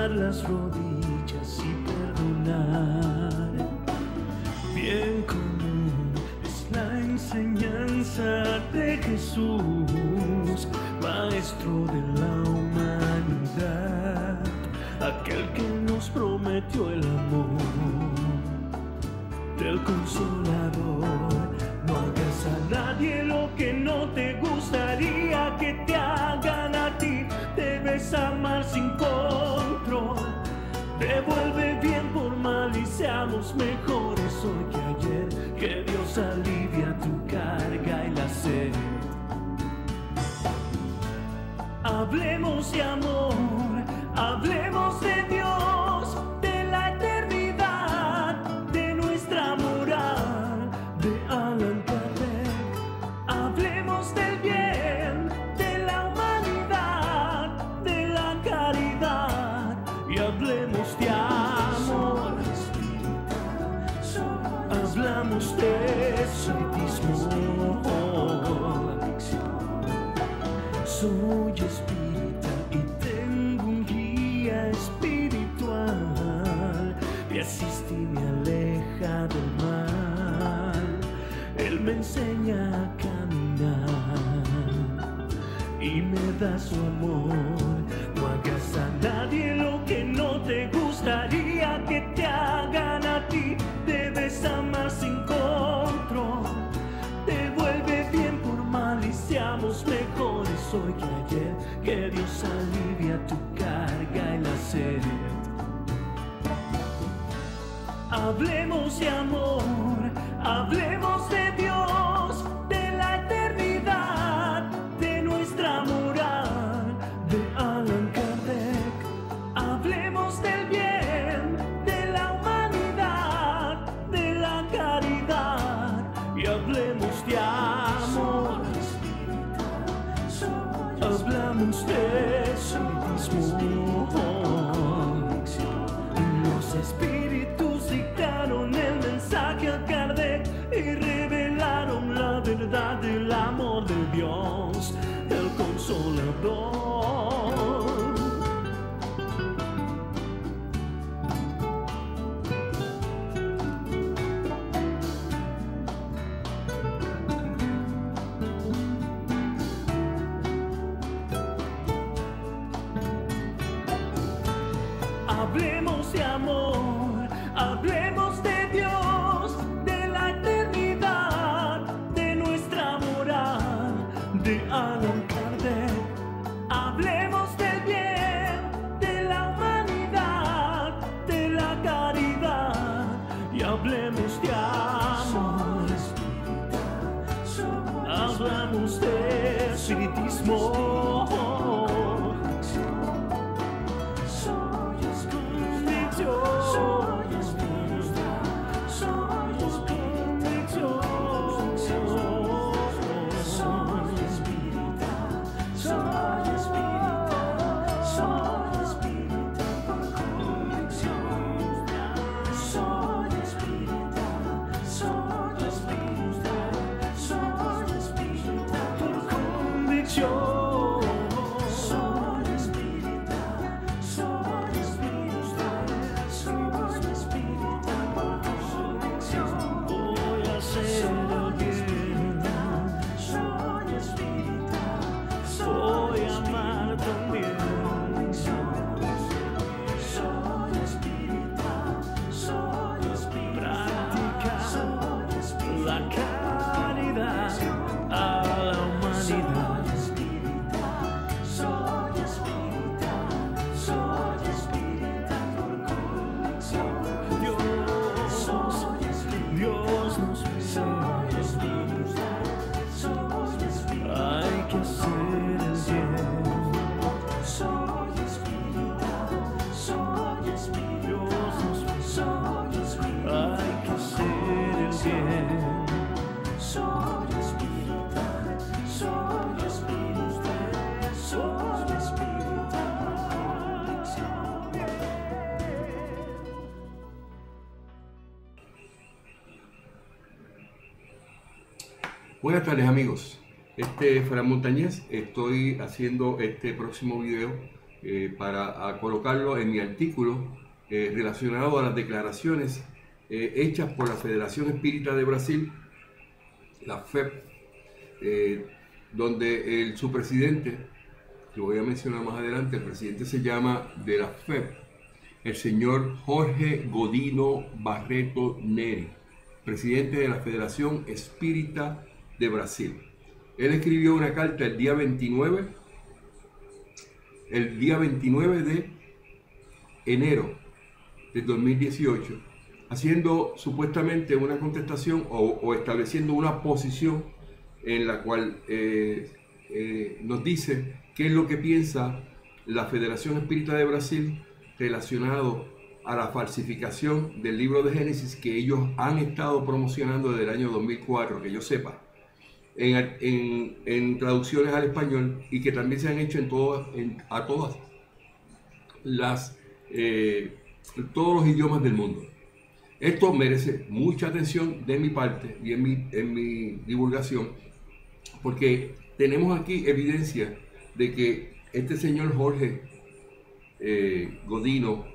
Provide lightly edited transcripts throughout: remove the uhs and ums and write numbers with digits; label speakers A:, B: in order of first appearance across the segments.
A: doblar las rodillas y perdonar. Bien común es la enseñanza de Jesús, Maestro de la humanidad, aquel que nos prometió el amor del Consolador. No hagas a nadie lo que no te gustaría que te hagan a ti. Debes amar sin control. Devuelve bien por mal y seamos mejores hoy que ayer. Que Dios alivia tu carga y la sed. Hablemos de amor, hablemos de Dios, de la eternidad, de nuestra moral, de Allan Kardec. Hablemos del bien, de la humanidad, de la caridad, y hablemos de amor. Hablamos de espiritismo. Soy espírita y tengo un guía espiritual. Me asiste y me aleja del mal. Él me enseña a caminar y me da su amor. No hagas a nadie lo que no te gustaría que te hagan a ti. Debes amar sin control. Devuelve bien por mal y seamos mejores hoy que ayer. Que Dios alivia tu carga y la sed. Hablemos de amor, hablemos de Dios, de la eternidad, de nuestra moral, de Allan Kardec. Hablemos del bien, de la humanidad, de la caridad, y hablemos de amor. Hablamos de espiritismo. Los espíritus dictaron el mensaje a Kardec y revelaron la verdad del amor de Dios, el Consolador. Hablemos de amor, hablemos de Dios, de la eternidad, de nuestra moral, de Allan Kardec. Hablemos del bien, de la humanidad, de la caridad, y hablemos de amor. Hablamos de espiritismo.
B: Buenas tardes amigos, este es Fran Montañez. Estoy haciendo este próximo video para colocarlo en mi artículo relacionado a las declaraciones hechas por la Federación Espírita de Brasil, la FEB, donde su presidente, que voy a mencionar más adelante, el presidente se llama de la FEB, el señor Jorge Godino Barreto Neri, presidente de la Federación Espírita de Brasil. Él escribió una carta el día 29 de enero de 2018, haciendo supuestamente una contestación o estableciendo una posición en la cual nos dice qué es lo que piensa la Federación Espírita de Brasil relacionado a la falsificación del libro de Génesis que ellos han estado promocionando desde el año 2004, que yo sepa, en traducciones al español, y que también se han hecho todos los idiomas del mundo. Esto merece mucha atención de mi parte y en mi divulgación, porque tenemos aquí evidencia de que este señor Jorge Godino,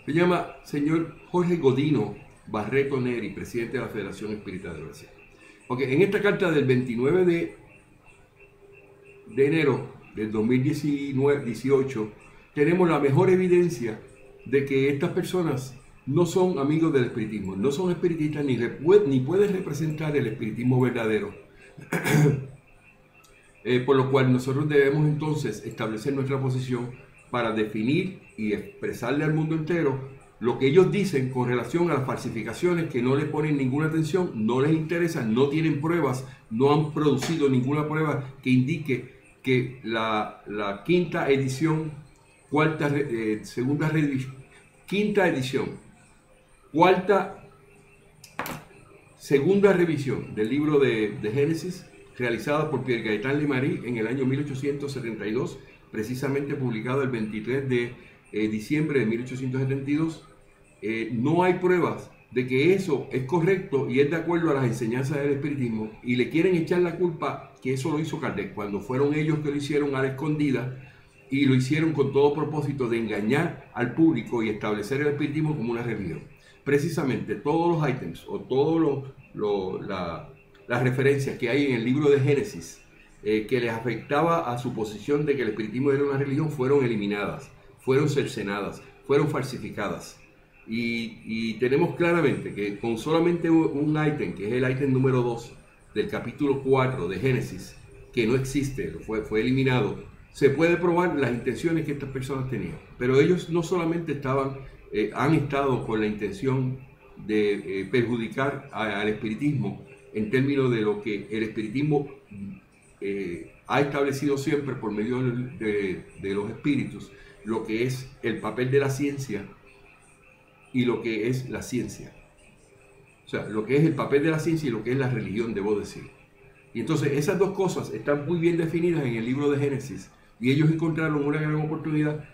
B: se llama señor Jorge Godino Barreto Neri, presidente de la Federación Espírita de Brasil. Porque en esta carta del 29 de enero del 2018 tenemos la mejor evidencia de que estas personas no son amigos del espiritismo, no son espiritistas ni pueden representar el espiritismo verdadero. Por lo cual nosotros debemos entonces establecer nuestra posición para definir y expresarle al mundo entero lo que ellos dicen con relación a las falsificaciones, que no les ponen ninguna atención, no les interesa, no tienen pruebas, no han producido ninguna prueba que indique que la quinta edición, segunda revisión del libro de Génesis, realizada por Pierre Gaëtan Lemarie en el año 1872, precisamente publicado el 23 de diciembre de 1872, no hay pruebas de que eso es correcto y es de acuerdo a las enseñanzas del espiritismo, y le quieren echar la culpa que eso lo hizo Kardec, cuando fueron ellos que lo hicieron a la escondida, y lo hicieron con todo propósito de engañar al público y establecer el espiritismo como una religión. Precisamente todos los ítems o todas las referencias que hay en el libro de Génesis que les afectaba a su posición de que el espiritismo era una religión fueron eliminadas, fueron cercenadas, fueron falsificadas. Y tenemos claramente que con solamente un ítem, que es el ítem número 2 del capítulo 4 de Génesis, que no existe, fue eliminado, se puede probar las intenciones que estas personas tenían. Pero ellos no solamente han estado con la intención de perjudicar al espiritismo en términos de lo que el espiritismo ha establecido siempre por medio de los espíritus, lo que es el papel de la ciencia y lo que es la ciencia. O sea, lo que es el papel de la ciencia y lo que es la religión, debo decir. Y entonces esas dos cosas están muy bien definidas en el libro de Génesis, y ellos encontraron una gran oportunidad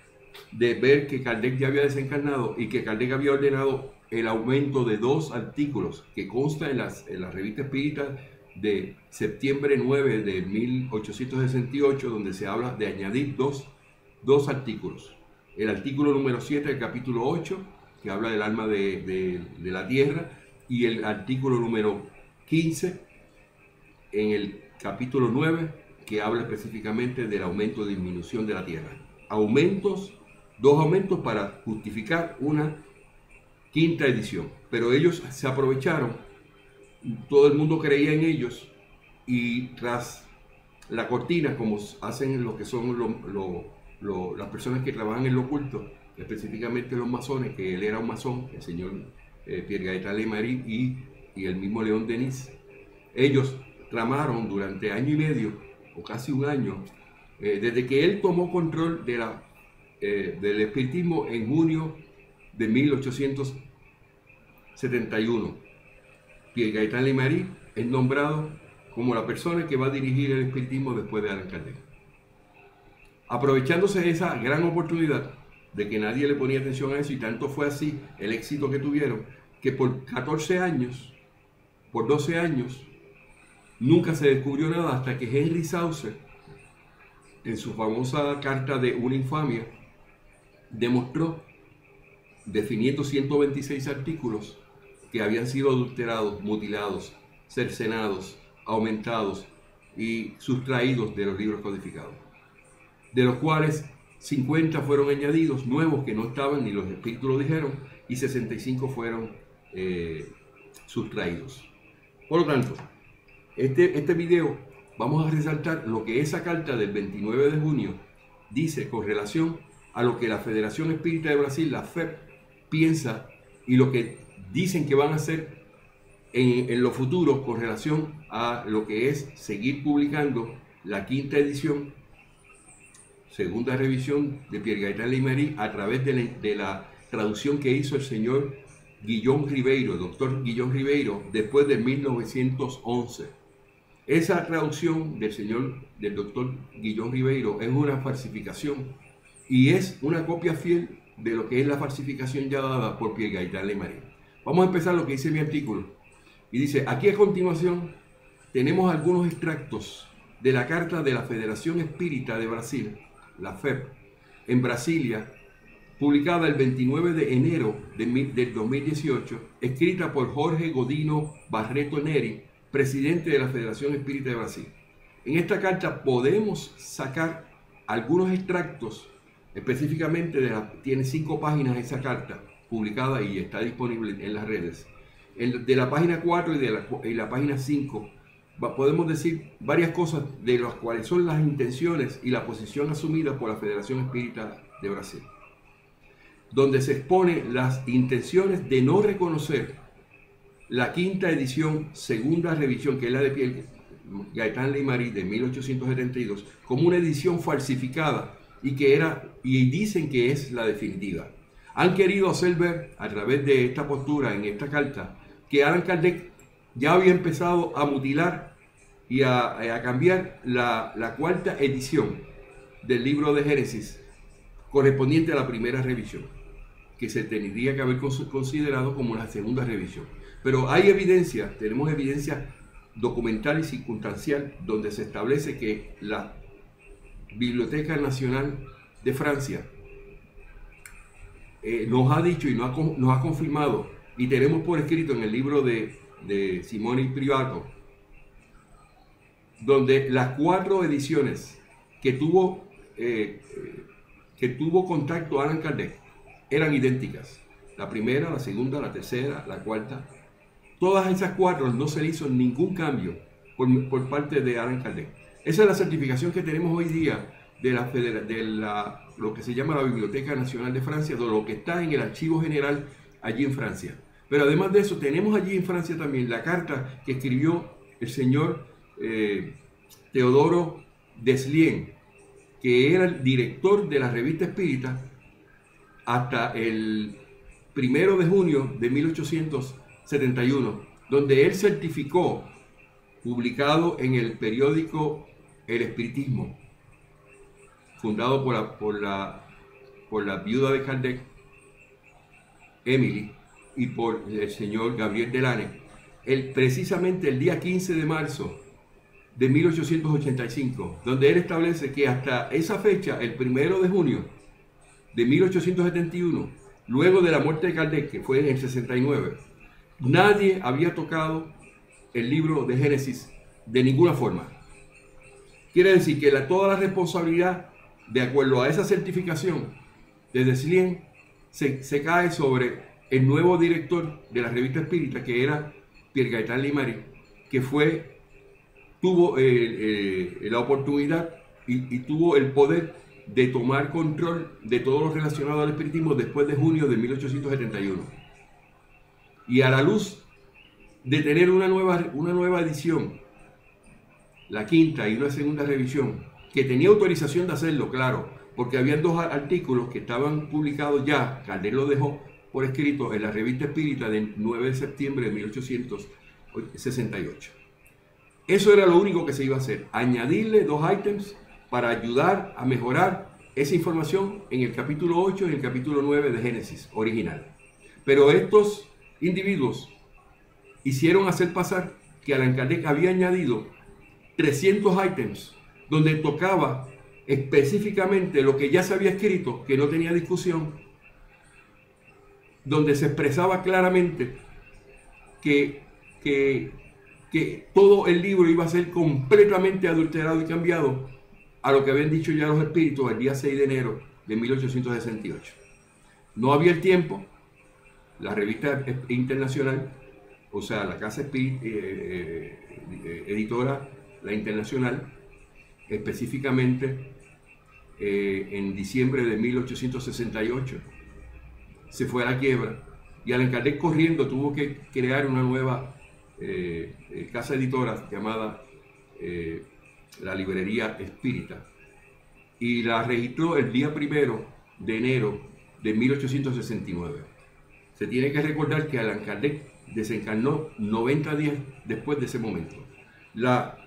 B: de ver que Kardec ya había desencarnado y que Kardec había ordenado el aumento de 2 artículos que consta en la revista espírita de septiembre 9 de 1868, donde se habla de añadir dos artículos. El artículo número 7 del capítulo 8, que habla del alma de la tierra, y el artículo número 15 en el capítulo 9, que habla específicamente del aumento o disminución de la tierra. Dos aumentos para justificar una quinta edición. Pero ellos se aprovecharon, todo el mundo creía en ellos, y tras la cortina, como hacen lo que son las personas que trabajan en lo oculto, específicamente los masones, que él era un masón, el señor Pierre Gaëtan Lemarie y el mismo León Denis, ellos tramaron durante año y medio, o casi un año, desde que él tomó control del espiritismo en junio de 1871. Pierre Gaëtan Lemarie es nombrado como la persona que va a dirigir el espiritismo después de Allan Kardec. Aprovechándose de esa gran oportunidad de que nadie le ponía atención a eso, y tanto fue así el éxito que tuvieron, que por 14 años, por 12 años, nunca se descubrió nada hasta que Henry Saucer en su famosa carta de una infamia, demostró, definiendo 126 artículos, que habían sido adulterados, mutilados, cercenados, aumentados y sustraídos de los libros codificados, de los cuales 50 fueron añadidos, nuevos que no estaban ni los espíritus lo dijeron, y 65 fueron sustraídos. Por lo tanto, este video vamos a resaltar lo que esa carta del 29 de junio dice con relación a lo que la Federación Espírita de Brasil, la FEB, piensa y lo que dicen que van a hacer en lo futuro con relación a lo que es seguir publicando la quinta edición, segunda revisión de Pierre Gaitán Leymarie a través de la traducción que hizo el señor Guillaume Ribeiro, el doctor Guillaume Ribeiro, después de 1911. Esa traducción del doctor Guillaume Ribeiro es una falsificación y es una copia fiel de lo que es la falsificación ya dada por Pierre Gaitán Leymarie. Vamos a empezar lo que dice mi artículo. Y dice, aquí a continuación tenemos algunos extractos de la carta de la Federación Espírita de Brasil, la FEB, en Brasilia, publicada el 29 de enero del 2018, escrita por Jorge Godino Barreto Neri, presidente de la Federación Espírita de Brasil. En esta carta podemos sacar algunos extractos, específicamente tiene 5 páginas esa carta, publicada y está disponible en las redes. De la página 4 y la página 5 podemos decir varias cosas de las cuales son las intenciones y la posición asumida por la Federación Espírita de Brasil, donde se expone las intenciones de no reconocer la quinta edición, segunda revisión, que es la de Pierre Gaitán Leymarie de 1872, como una edición falsificada y dicen que es la definitiva. Han querido hacer ver a través de esta postura en esta carta que Allan Kardec ya había empezado a mutilar y a cambiar la cuarta edición del libro de Génesis correspondiente a la primera revisión, que se tendría que haber considerado como una segunda revisión. Pero hay evidencia, tenemos evidencia documental y circunstancial donde se establece que la Biblioteca Nacional de Francia nos ha dicho y nos ha confirmado, y tenemos por escrito en el libro de Simone Privato, donde las 4 ediciones que tuvo contacto Allan Kardec eran idénticas. La primera, la segunda, la tercera, la cuarta. Todas esas 4 no se le hizo ningún cambio por parte de Allan Kardec. Esa es la certificación que tenemos hoy día de lo que se llama la Biblioteca Nacional de Francia, de lo que está en el Archivo General allí en Francia. Pero además de eso, tenemos allí en Francia también la carta que escribió el señor Teodoro Deslien, que era el director de la Revista Espírita hasta el 1 de junio de 1871, donde él certificó, publicado en el periódico El Espiritismo, fundado por la viuda de Kardec, Emily, y por el señor Gabriel Delane, precisamente el día 15 de marzo de 1885, donde él establece que hasta esa fecha, el 1 de junio de 1871, luego de la muerte de Kardec, que fue en el 69, nadie había tocado el libro de Génesis de ninguna forma. Quiere decir que toda la responsabilidad, de acuerdo a esa certificación de Deslien, se cae sobre el nuevo director de la Revista Espírita, que era Pierre Gaitán Leymarie, que tuvo la oportunidad y tuvo el poder de tomar control de todo lo relacionado al espiritismo después de junio de 1871. Y a la luz de tener una nueva edición, la quinta y una segunda revisión, que tenía autorización de hacerlo, claro, porque habían 2 artículos que estaban publicados ya, Kardec lo dejó por escrito en la Revista Espírita del 9 de septiembre de 1868. Eso era lo único que se iba a hacer, añadirle 2 ítems para ayudar a mejorar esa información en el capítulo 8 y en el capítulo 9 de Génesis original. Pero estos individuos hicieron hacer pasar que Allan Kardec había añadido 300 ítems donde tocaba específicamente lo que ya se había escrito, que no tenía discusión, donde se expresaba claramente que todo el libro iba a ser completamente adulterado y cambiado a lo que habían dicho ya los espíritus el día 6 de enero de 1868. No había el tiempo, la revista internacional, o sea, la casa editora, la Internacional, específicamente en diciembre de 1868, se fue a la quiebra y Allan Kardec corriendo tuvo que crear una nueva casa editora llamada la Librería Espírita, y la registró el día 1 de enero de 1869. Se tiene que recordar que Allan Kardec desencarnó 90 días después de ese momento. La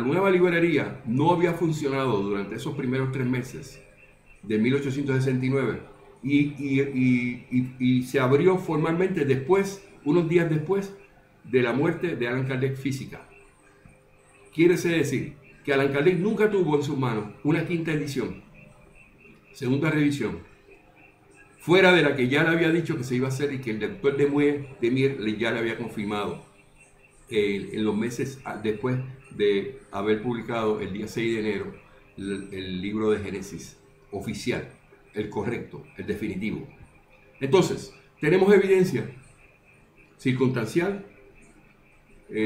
B: nueva librería no había funcionado durante esos primeros 3 meses de 1869 y se abrió formalmente después, unos días después de la muerte de Allan Kardec física. Quiere decir que Allan Kardec nunca tuvo en sus manos una quinta edición, segunda revisión, fuera de la que ya le había dicho que se iba a hacer y que el doctor de Mier ya le había confirmado en los meses después de haber publicado el día 6 de enero el libro de Génesis oficial, el correcto, el definitivo. Entonces, tenemos evidencia circunstancial,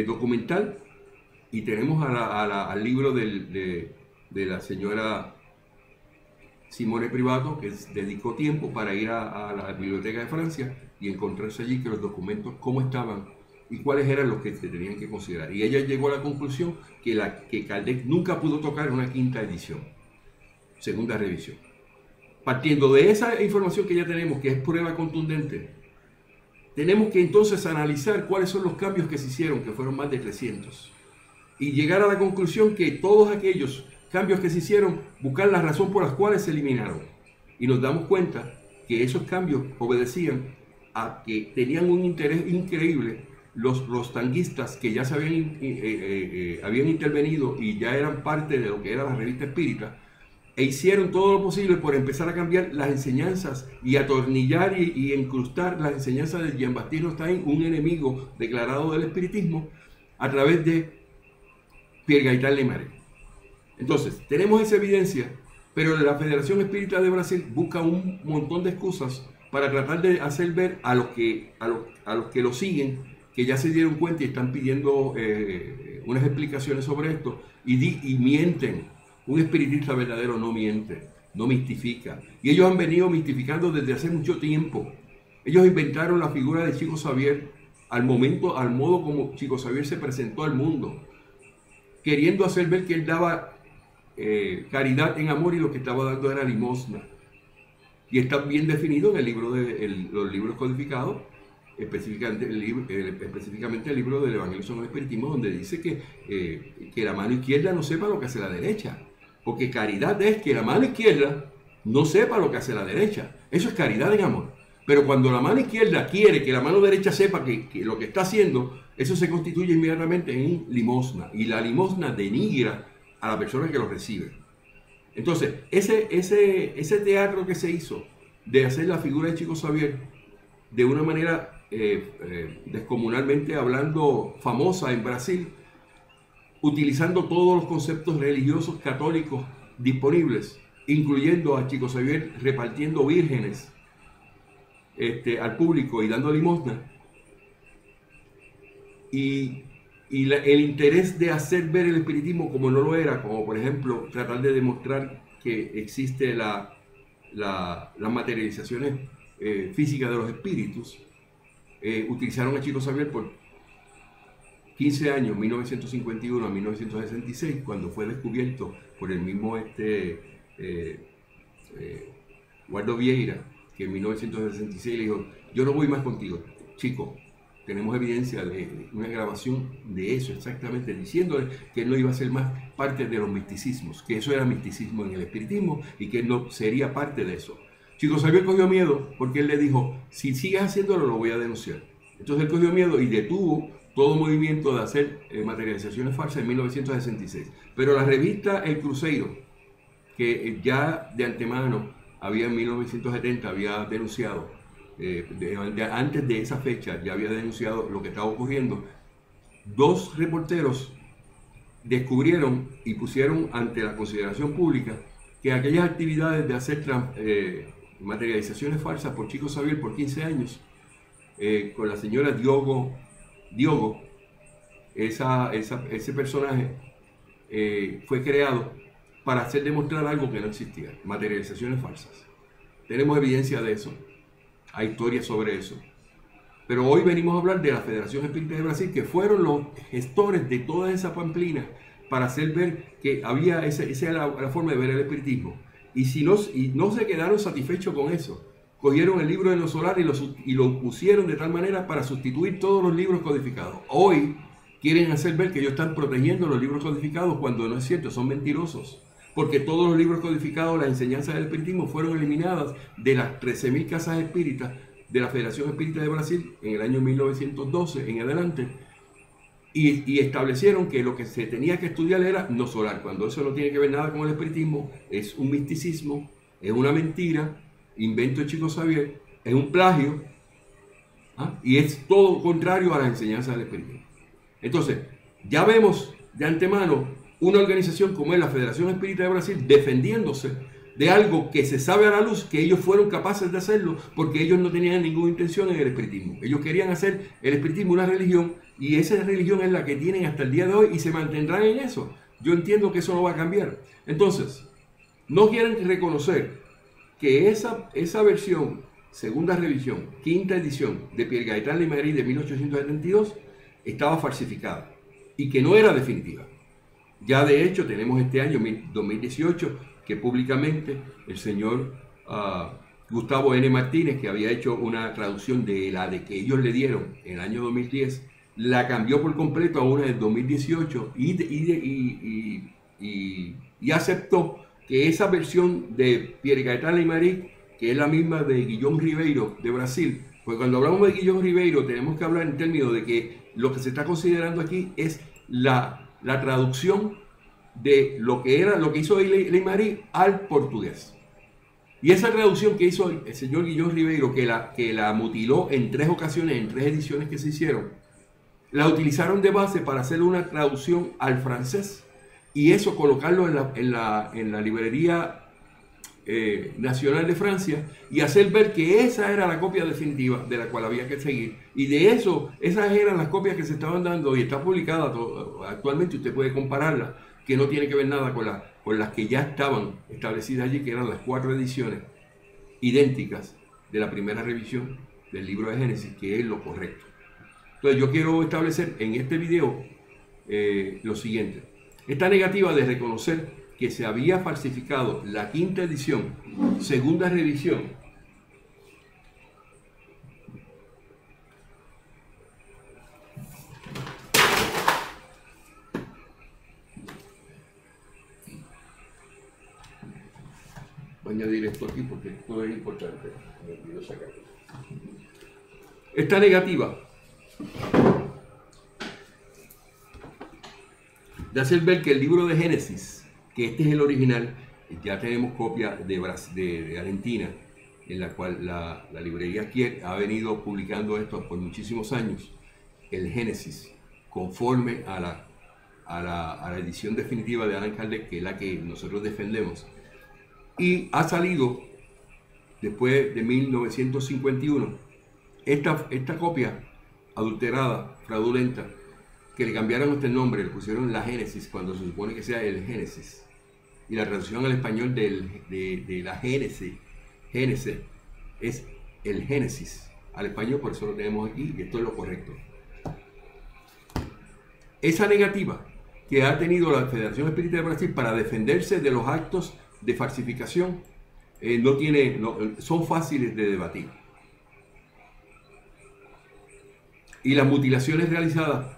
B: documental, y tenemos al libro de la señora Simone Privato, que dedicó tiempo para ir a la Biblioteca de Francia y encontrarse allí que los documentos cómo estaban y cuáles eran los que se tenían que considerar. Y ella llegó a la conclusión que Kardec nunca pudo tocar una quinta edición, segunda revisión. Partiendo de esa información que ya tenemos, que es prueba contundente, tenemos que entonces analizar cuáles son los cambios que se hicieron, que fueron más de 300, y llegar a la conclusión que todos aquellos cambios que se hicieron, buscar la razón por las cuales se eliminaron. Y nos damos cuenta que esos cambios obedecían a que tenían un interés increíble los tanguistas que ya se habían intervenido y ya eran parte de lo que era la revista espírita, e hicieron todo lo posible por empezar a cambiar las enseñanzas y atornillar y incrustar las enseñanzas de Jean-Baptiste Stein, un enemigo declarado del espiritismo, a través de Pierre Gaitán Lemaré. Entonces, tenemos esa evidencia, pero la Federación Espírita de Brasil busca un montón de excusas para tratar de hacer ver a los que lo siguen, que ya se dieron cuenta y están pidiendo unas explicaciones sobre esto, y mienten. Un espiritista verdadero no miente, no mistifica. Y ellos han venido mistificando desde hace mucho tiempo. Ellos inventaron la figura de Chico Xavier al modo como Chico Xavier se presentó al mundo, queriendo hacer ver que él daba caridad en amor y lo que estaba dando era limosna. Y está bien definido en el libro los libros codificados, específicamente el libro del Evangelio según el Espiritismo, donde dice que la mano izquierda no sepa lo que hace la derecha. Porque caridad es que la mano izquierda no sepa lo que hace la derecha. Eso es caridad en amor. Pero cuando la mano izquierda quiere que la mano derecha sepa que lo que está haciendo, eso se constituye inmediatamente en limosna. Y la limosna denigra a la persona que lo recibe. Entonces, ese teatro que se hizo de hacer la figura de Chico Xavier de una manera descomunalmente hablando famosa en Brasil, utilizando todos los conceptos religiosos católicos disponibles, incluyendo a Chico Xavier repartiendo vírgenes al público y dando limosna, y el interés de hacer ver el espiritismo como no lo era, como por ejemplo tratar de demostrar que existe las materializaciones físicas de los espíritus. Utilizaron a Chico Xavier por 15 años, 1951 a 1966, cuando fue descubierto por el mismo Guardo Vieira, que en 1966 le dijo: yo no voy más contigo, chico. Tenemos evidencia de una grabación de eso, exactamente, diciéndole que él no iba a ser más parte de los misticismos, que eso era misticismo en el espiritismo y que él no sería parte de eso. Chico Xavier cogió miedo porque él le dijo: si sigues haciéndolo, lo voy a denunciar. Entonces él cogió miedo y detuvo todo movimiento de hacer materializaciones falsas en 1966. Pero la revista El Cruzeiro, que ya de antemano había en 1970 había denunciado, antes de esa fecha ya había denunciado lo que estaba ocurriendo. Dos reporteros descubrieron y pusieron ante la consideración pública que aquellas actividades de hacer materializaciones falsas por Chico Xavier por 15 años, con la señora Diogo, ese personaje fue creado para hacer demostrar algo que no existía, materializaciones falsas. Tenemos evidencia de eso, hay historias sobre eso. Pero hoy venimos a hablar de la Federación Espírita de Brasil, que fueron los gestores de toda esa pamplina para hacer ver que había esa era la forma de ver el espiritismo. Y no se quedaron satisfechos con eso. Cogieron el libro de los solares y lo pusieron de tal manera para sustituir todos los libros codificados. Hoy quieren hacer ver que ellos están protegiendo los libros codificados cuando no es cierto, son mentirosos. Porque todos los libros codificados, las enseñanzas del espiritismo fueron eliminadas de las 13.000 casas espíritas de la Federación Espírita de Brasil en el año 1912 en adelante, y establecieron que lo que se tenía que estudiar era no solar, cuando eso no tiene que ver nada con el espiritismo, es un misticismo, es una mentira, invento de Chico Xavier, es un plagio, y es todo contrario a las enseñanzas del espiritismo. Entonces, ya vemos de antemano una organización como es la Federación Espírita de Brasil defendiéndose de algo que se sabe a la luz, que ellos fueron capaces de hacerlo porque ellos no tenían ninguna intención en el espiritismo. Ellos querían hacer el espiritismo una religión, y esa religión es la que tienen hasta el día de hoy y se mantendrán en eso. Yo entiendo que eso no va a cambiar. Entonces, no quieren reconocer que esa versión, segunda revisión, quinta edición de Pierre Gaëtan Leymarie de 1872 estaba falsificada y que no era definitiva. Ya de hecho tenemos este año 2018 que públicamente el señor Gustavo N. Martínez, que había hecho una traducción de la de que ellos le dieron en el año 2010, la cambió por completo a una del 2018 y aceptó que esa versión de Pierre Gaëtan Leymarie, que es la misma de Guillaume Ribeiro de Brasil, pues cuando hablamos de Guillaume Ribeiro tenemos que hablar en términos de que lo que se está considerando aquí es la traducción de lo que hizo Leymarie al portugués. Y esa traducción que hizo el señor Guillaume Ribeiro, que la mutiló en 3 ocasiones, en 3 ediciones que se hicieron, la utilizaron de base para hacer una traducción al francés, y eso colocarlo en la librería nacional de Francia, y hacer ver que esa era la copia definitiva de la cual había que seguir. Y de eso, esas eran las copias que se estaban dando, y está publicada actualmente, usted puede compararla, que no tiene que ver nada con las que ya estaban establecidas allí, que eran las 4 ediciones idénticas de la primera revisión del libro de Génesis, que es lo correcto. Entonces yo quiero establecer en este video lo siguiente: esta negativa de reconocer que se había falsificado la quinta edición, segunda revisión, voy a añadir esto aquí porque esto es importante, me olvidó sacarlo. Esta negativa de hacer ver que el libro de Génesis, que este es el original, ya tenemos copia de Argentina, en la cual la librería Kier ha venido publicando esto por muchísimos años, el Génesis, conforme a la edición definitiva de Allan Kardec, que es la que nosotros defendemos, y ha salido después de 1951 esta copia adulterada, fraudulenta, que le cambiaron este nombre, le pusieron la Génesis cuando se supone que sea el Génesis, y la traducción al español de la Génesis es el Génesis al español, por eso lo tenemos aquí, y esto es lo correcto. Esa negativa que ha tenido la Federación Espírita de Brasil para defenderse de los actos de falsificación son fáciles de debatir. Y las mutilaciones realizadas,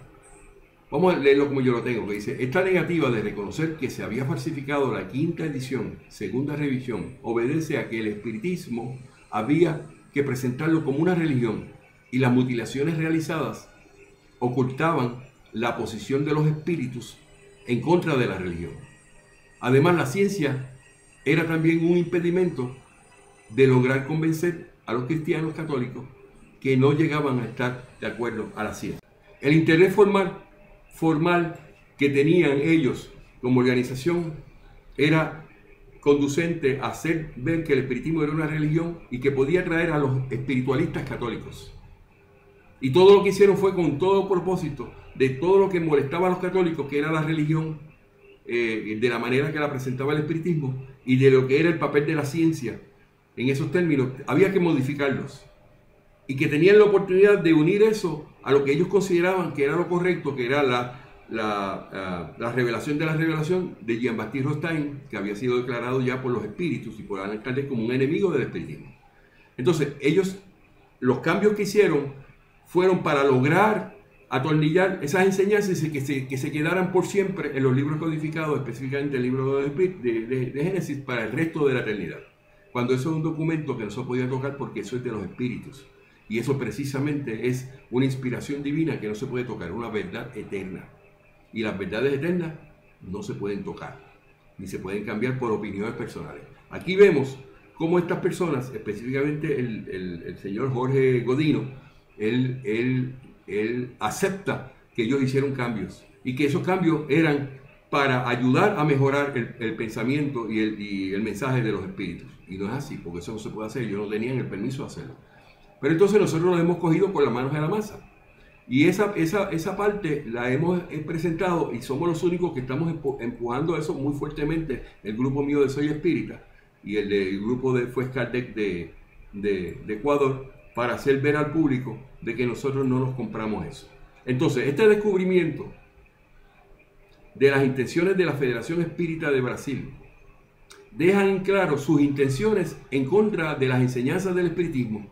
B: vamos a leerlo como yo lo tengo, que dice: esta negativa de reconocer que se había falsificado la quinta edición, segunda revisión, obedece a que el espiritismo había que presentarlo como una religión, y las mutilaciones realizadas ocultaban la posición de los espíritus en contra de la religión. Además, la ciencia era también un impedimento de lograr convencer a los cristianos católicos que no llegaban a estar de acuerdo a la ciencia. El interés formal que tenían ellos como organización era conducente a hacer ver que el espiritismo era una religión y que podía atraer a los espiritualistas católicos. Y todo lo que hicieron fue con todo propósito de todo lo que molestaba a los católicos, que era la religión, de la manera que la presentaba el espiritismo y de lo que era el papel de la ciencia. En esos términos había que modificarlos y que tenían la oportunidad de unir eso a lo que ellos consideraban que era lo correcto, que era la revelación de la revelación de Jean-Baptiste Rostand, que había sido declarado ya por los espíritus y por Allan Kardec como un enemigo del espiritismo. Entonces ellos, los cambios que hicieron fueron para lograr atornillar esas enseñanzas y que se quedaran por siempre en los libros codificados, específicamente el libro de Génesis, para el resto de la eternidad. Cuando eso es un documento que no se podía tocar porque eso es de los espíritus. Y eso precisamente es una inspiración divina que no se puede tocar, una verdad eterna. Y las verdades eternas no se pueden tocar, ni se pueden cambiar por opiniones personales. Aquí vemos cómo estas personas, específicamente el señor Jorge Godino, él acepta que ellos hicieron cambios y que esos cambios eran para ayudar a mejorar el pensamiento y el mensaje de los espíritus. Y no es así, porque eso no se puede hacer. Ellos no tenían el permiso de hacerlo. Pero entonces nosotros nos hemos cogido con las manos en la masa. Y esa parte la hemos presentado y somos los únicos que estamos empujando eso muy fuertemente. El grupo mío de Soy Espírita y el grupo de Fue Kardec de Ecuador, para hacer ver al público de que nosotros no nos compramos eso. Entonces, este descubrimiento de las intenciones de la Federación Espírita de Brasil dejan en claro sus intenciones en contra de las enseñanzas del espiritismo.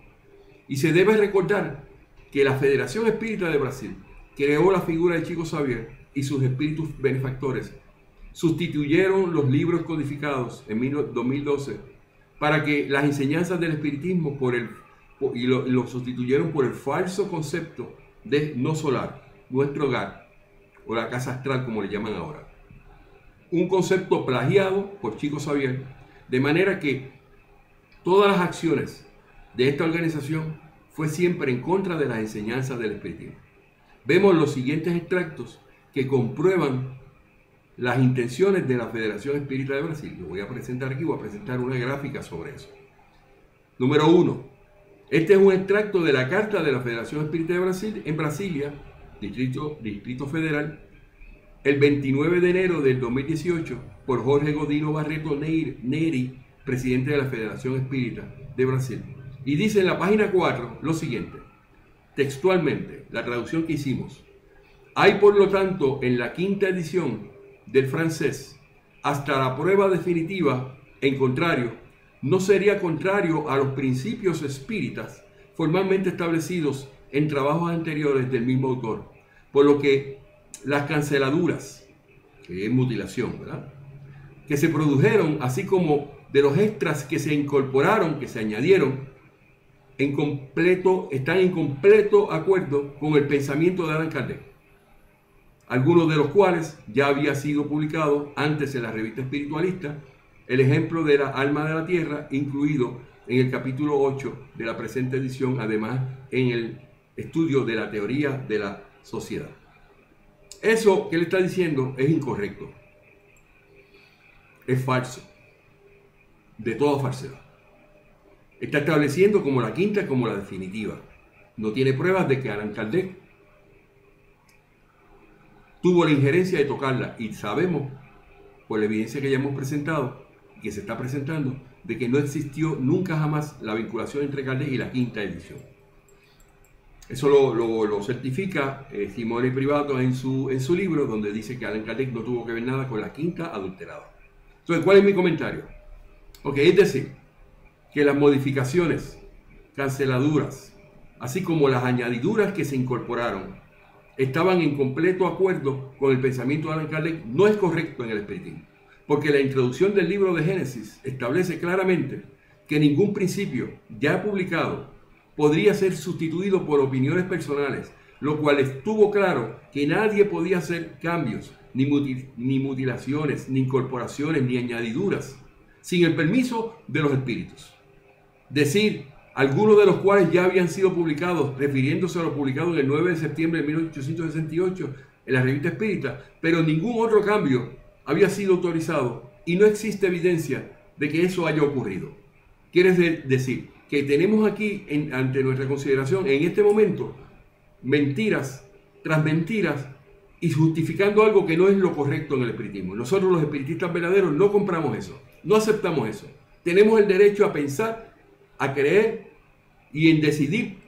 B: Y se debe recordar que la Federación Espírita de Brasil creó la figura de Chico Xavier y sus espíritus benefactores sustituyeron los libros codificados en 2012 para que las enseñanzas del espiritismo lo sustituyeron por el falso concepto de no solar, nuestro hogar, o la casa astral como le llaman ahora. Un concepto plagiado por Chico Xavier, de manera que todas las acciones de esta organización fue siempre en contra de las enseñanzas del espiritismo. Vemos los siguientes extractos que comprueban las intenciones de la Federación Espírita de Brasil. Lo voy a presentar aquí, voy a presentar una gráfica sobre eso. Número 1. Este es un extracto de la carta de la Federación Espírita de Brasil en Brasilia, Distrito Federal, el 29 de enero del 2018, por Jorge Godino Barreto Neri, presidente de la Federación Espírita de Brasil. Y dice en la página 4 lo siguiente, textualmente, la traducción que hicimos. Hay por lo tanto en la quinta edición del francés, hasta la prueba definitiva, en contrario, no sería contrario a los principios espíritas formalmente establecidos en trabajos anteriores del mismo autor, por lo que las canceladuras, que es mutilación, ¿verdad?, que se produjeron, así como de los extras que se incorporaron, que se añadieron, están en completo acuerdo con el pensamiento de Allan Kardec, algunos de los cuales ya había sido publicado antes en la revista espiritualista, el ejemplo de la alma de la tierra, incluido en el capítulo 8 de la presente edición, además en el estudio de la teoría de la sociedad. Eso que él está diciendo es incorrecto, es falso, de toda falsedad. Está estableciendo como la quinta, como la definitiva. No tiene pruebas de que Allan Kardec tuvo la injerencia de tocarla, y sabemos, por la evidencia que ya hemos presentado, que se está presentando, de que no existió nunca jamás la vinculación entre Kardec y la quinta edición. Eso lo certifica Simone Privato en su libro, donde dice que Allan Kardec no tuvo que ver nada con la quinta adulterada. Entonces, ¿cuál es mi comentario? Ok, es decir, que las modificaciones, canceladuras, así como las añadiduras que se incorporaron, estaban en completo acuerdo con el pensamiento de Allan Kardec, no es correcto en el espiritismo. Porque la introducción del libro de Génesis establece claramente que ningún principio ya publicado podría ser sustituido por opiniones personales, lo cual estuvo claro que nadie podía hacer cambios, ni mutilaciones, ni incorporaciones, ni añadiduras, sin el permiso de los espíritus. Decir, algunos de los cuales ya habían sido publicados, refiriéndose a lo publicado en el 9 de septiembre de 1868 en la Revista Espírita, pero ningún otro cambio había sido autorizado y no existe evidencia de que eso haya ocurrido. Quiere decir que tenemos aquí, ante nuestra consideración, en este momento, mentiras tras mentiras y justificando algo que no es lo correcto en el espiritismo. Nosotros los espiritistas verdaderos no compramos eso, no aceptamos eso. Tenemos el derecho a pensar, a creer y en decidir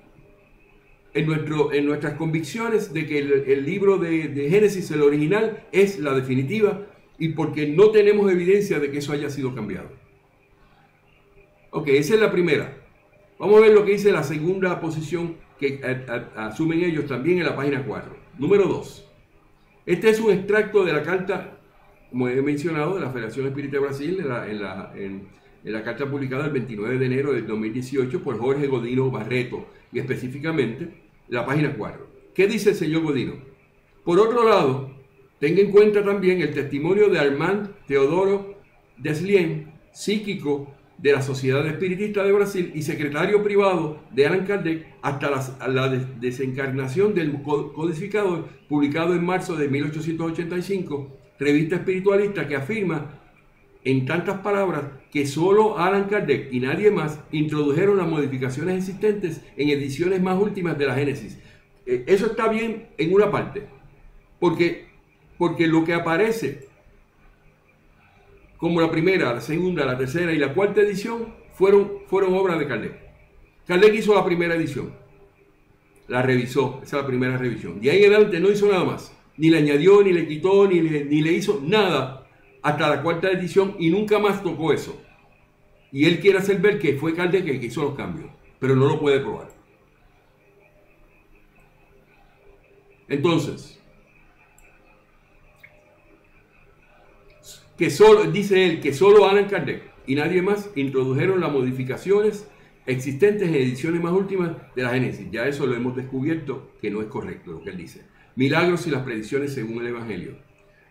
B: en nuestras convicciones de que el libro de Génesis, el original, es la definitiva y porque no tenemos evidencia de que eso haya sido cambiado. Ok, esa es la primera. Vamos a ver lo que dice la segunda posición que asumen ellos también en la página 4. Número 2. Este es un extracto de la carta, como he mencionado, de la Federación Espírita de Brasil, en la carta publicada el 29 de enero del 2018 por Jorge Godino Barreto, y específicamente la página 4. ¿Qué dice el señor Godino? Por otro lado, tenga en cuenta también el testimonio de Armand Teodoro Deslien, psíquico de la Sociedad Espiritista de Brasil y secretario privado de Allan Kardec hasta la desencarnación del codificador, publicado en marzo de 1885, revista espiritualista que afirma en tantas palabras que solo Allan Kardec y nadie más introdujeron las modificaciones existentes en ediciones más últimas de la Génesis. Eso está bien en una parte, porque lo que aparece como la primera, la segunda, la tercera y la cuarta edición fueron obras de Kardec. Kardec hizo la primera edición, la revisó, esa es la primera revisión. De ahí en adelante no hizo nada más, ni le añadió, ni le quitó, ni le hizo nada hasta la cuarta edición y nunca más tocó eso. Y él quiere hacer ver que fue Kardec el que hizo los cambios, pero no lo puede probar. Entonces, dice él que solo Allan Kardec y nadie más introdujeron las modificaciones existentes en ediciones más últimas de la Génesis. Ya eso lo hemos descubierto que no es correcto lo que él dice. Milagros y las predicciones según el Evangelio.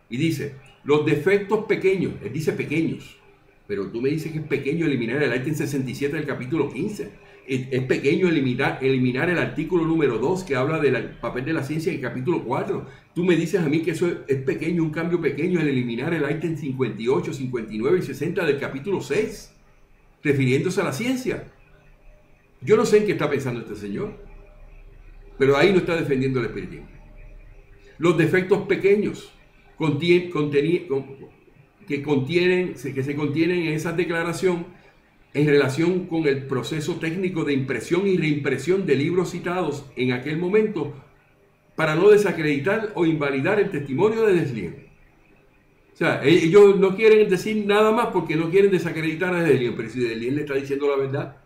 B: Y dice, los defectos pequeños, él dice pequeños, pero tú me dices que es pequeño eliminar el ítem 67 del capítulo 15. Es pequeño eliminar el artículo número 2 que habla del papel de la ciencia en el capítulo 4. Tú me dices a mí que eso es pequeño, un cambio pequeño, el eliminar el ítem 58, 59 y 60 del capítulo 6, refiriéndose a la ciencia. Yo no sé en qué está pensando este señor, pero ahí no está defendiendo el espiritismo. Los defectos pequeños que se contienen en esa declaración en relación con el proceso técnico de impresión y reimpresión de libros citados en aquel momento para no desacreditar o invalidar el testimonio de Deslien. O sea, ellos no quieren decir nada más porque no quieren desacreditar a Deslien, pero si Deslien le está diciendo la verdad,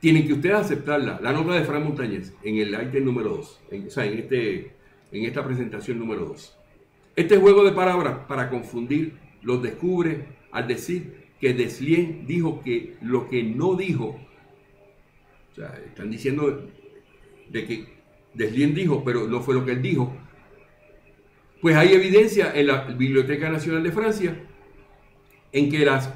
B: tienen que ustedes aceptarla. La nota de Fran Montañez en el ítem número 2, en esta presentación número 2. Este juego de palabras para confundir los descubre al decir que Deslien dijo que lo que no dijo. O sea, están diciendo de que Deslien dijo, pero no fue lo que él dijo. Pues hay evidencia en la Biblioteca Nacional de Francia en que las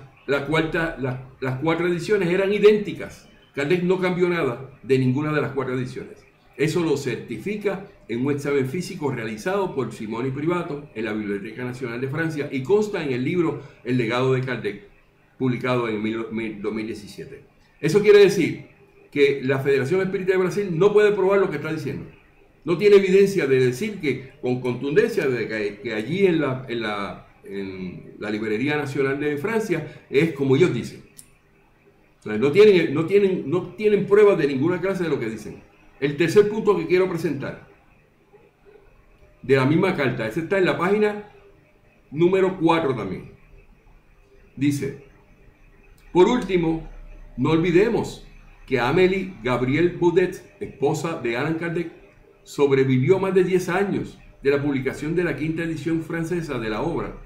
B: cuatro ediciones eran idénticas. Kardec no cambió nada de ninguna de las 4 ediciones. Eso lo certifica en un examen físico realizado por Simoni Privato en la Biblioteca Nacional de Francia y consta en el libro El legado de Kardec, publicado en 2017. Eso quiere decir que la Federación Espírita de Brasil no puede probar lo que está diciendo. No tiene evidencia de decir que con contundencia de que allí en la Librería Nacional de Francia es como ellos dicen. O sea, no tienen pruebas de ninguna clase de lo que dicen. El tercer punto que quiero presentar de la misma carta, ese está en la página número 4 también. Dice, por último, no olvidemos que Amélie Gabrielle Baudet, esposa de Allan Kardec, sobrevivió más de 10 años de la publicación de la 5ª edición francesa de la obra.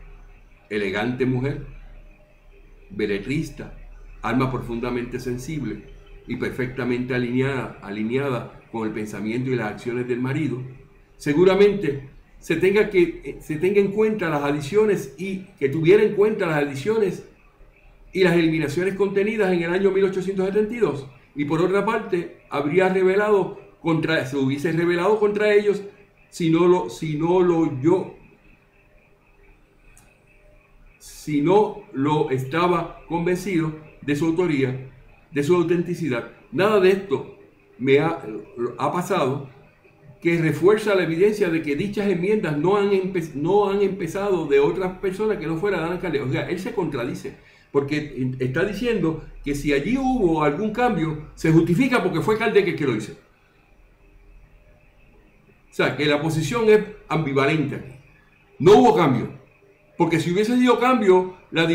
B: Elegante mujer, beletrista, alma profundamente sensible y perfectamente alineada con el pensamiento y las acciones del marido, seguramente se tenga en cuenta las adiciones y que tuviera en cuenta las adiciones y las eliminaciones contenidas en el año 1872. Y por otra parte, se hubiese rebelado contra ellos si no lo estaba convencido de su autoría, de su autenticidad. Nada de esto ha pasado, que refuerza la evidencia de que dichas enmiendas no han empezado de otras personas que no fuera Allan Kardec. O sea, él se contradice, porque está diciendo que si allí hubo algún cambio, se justifica porque fue Kardec el que lo hizo. O sea, que la posición es ambivalente. No hubo cambio, porque si hubiese sido cambio, la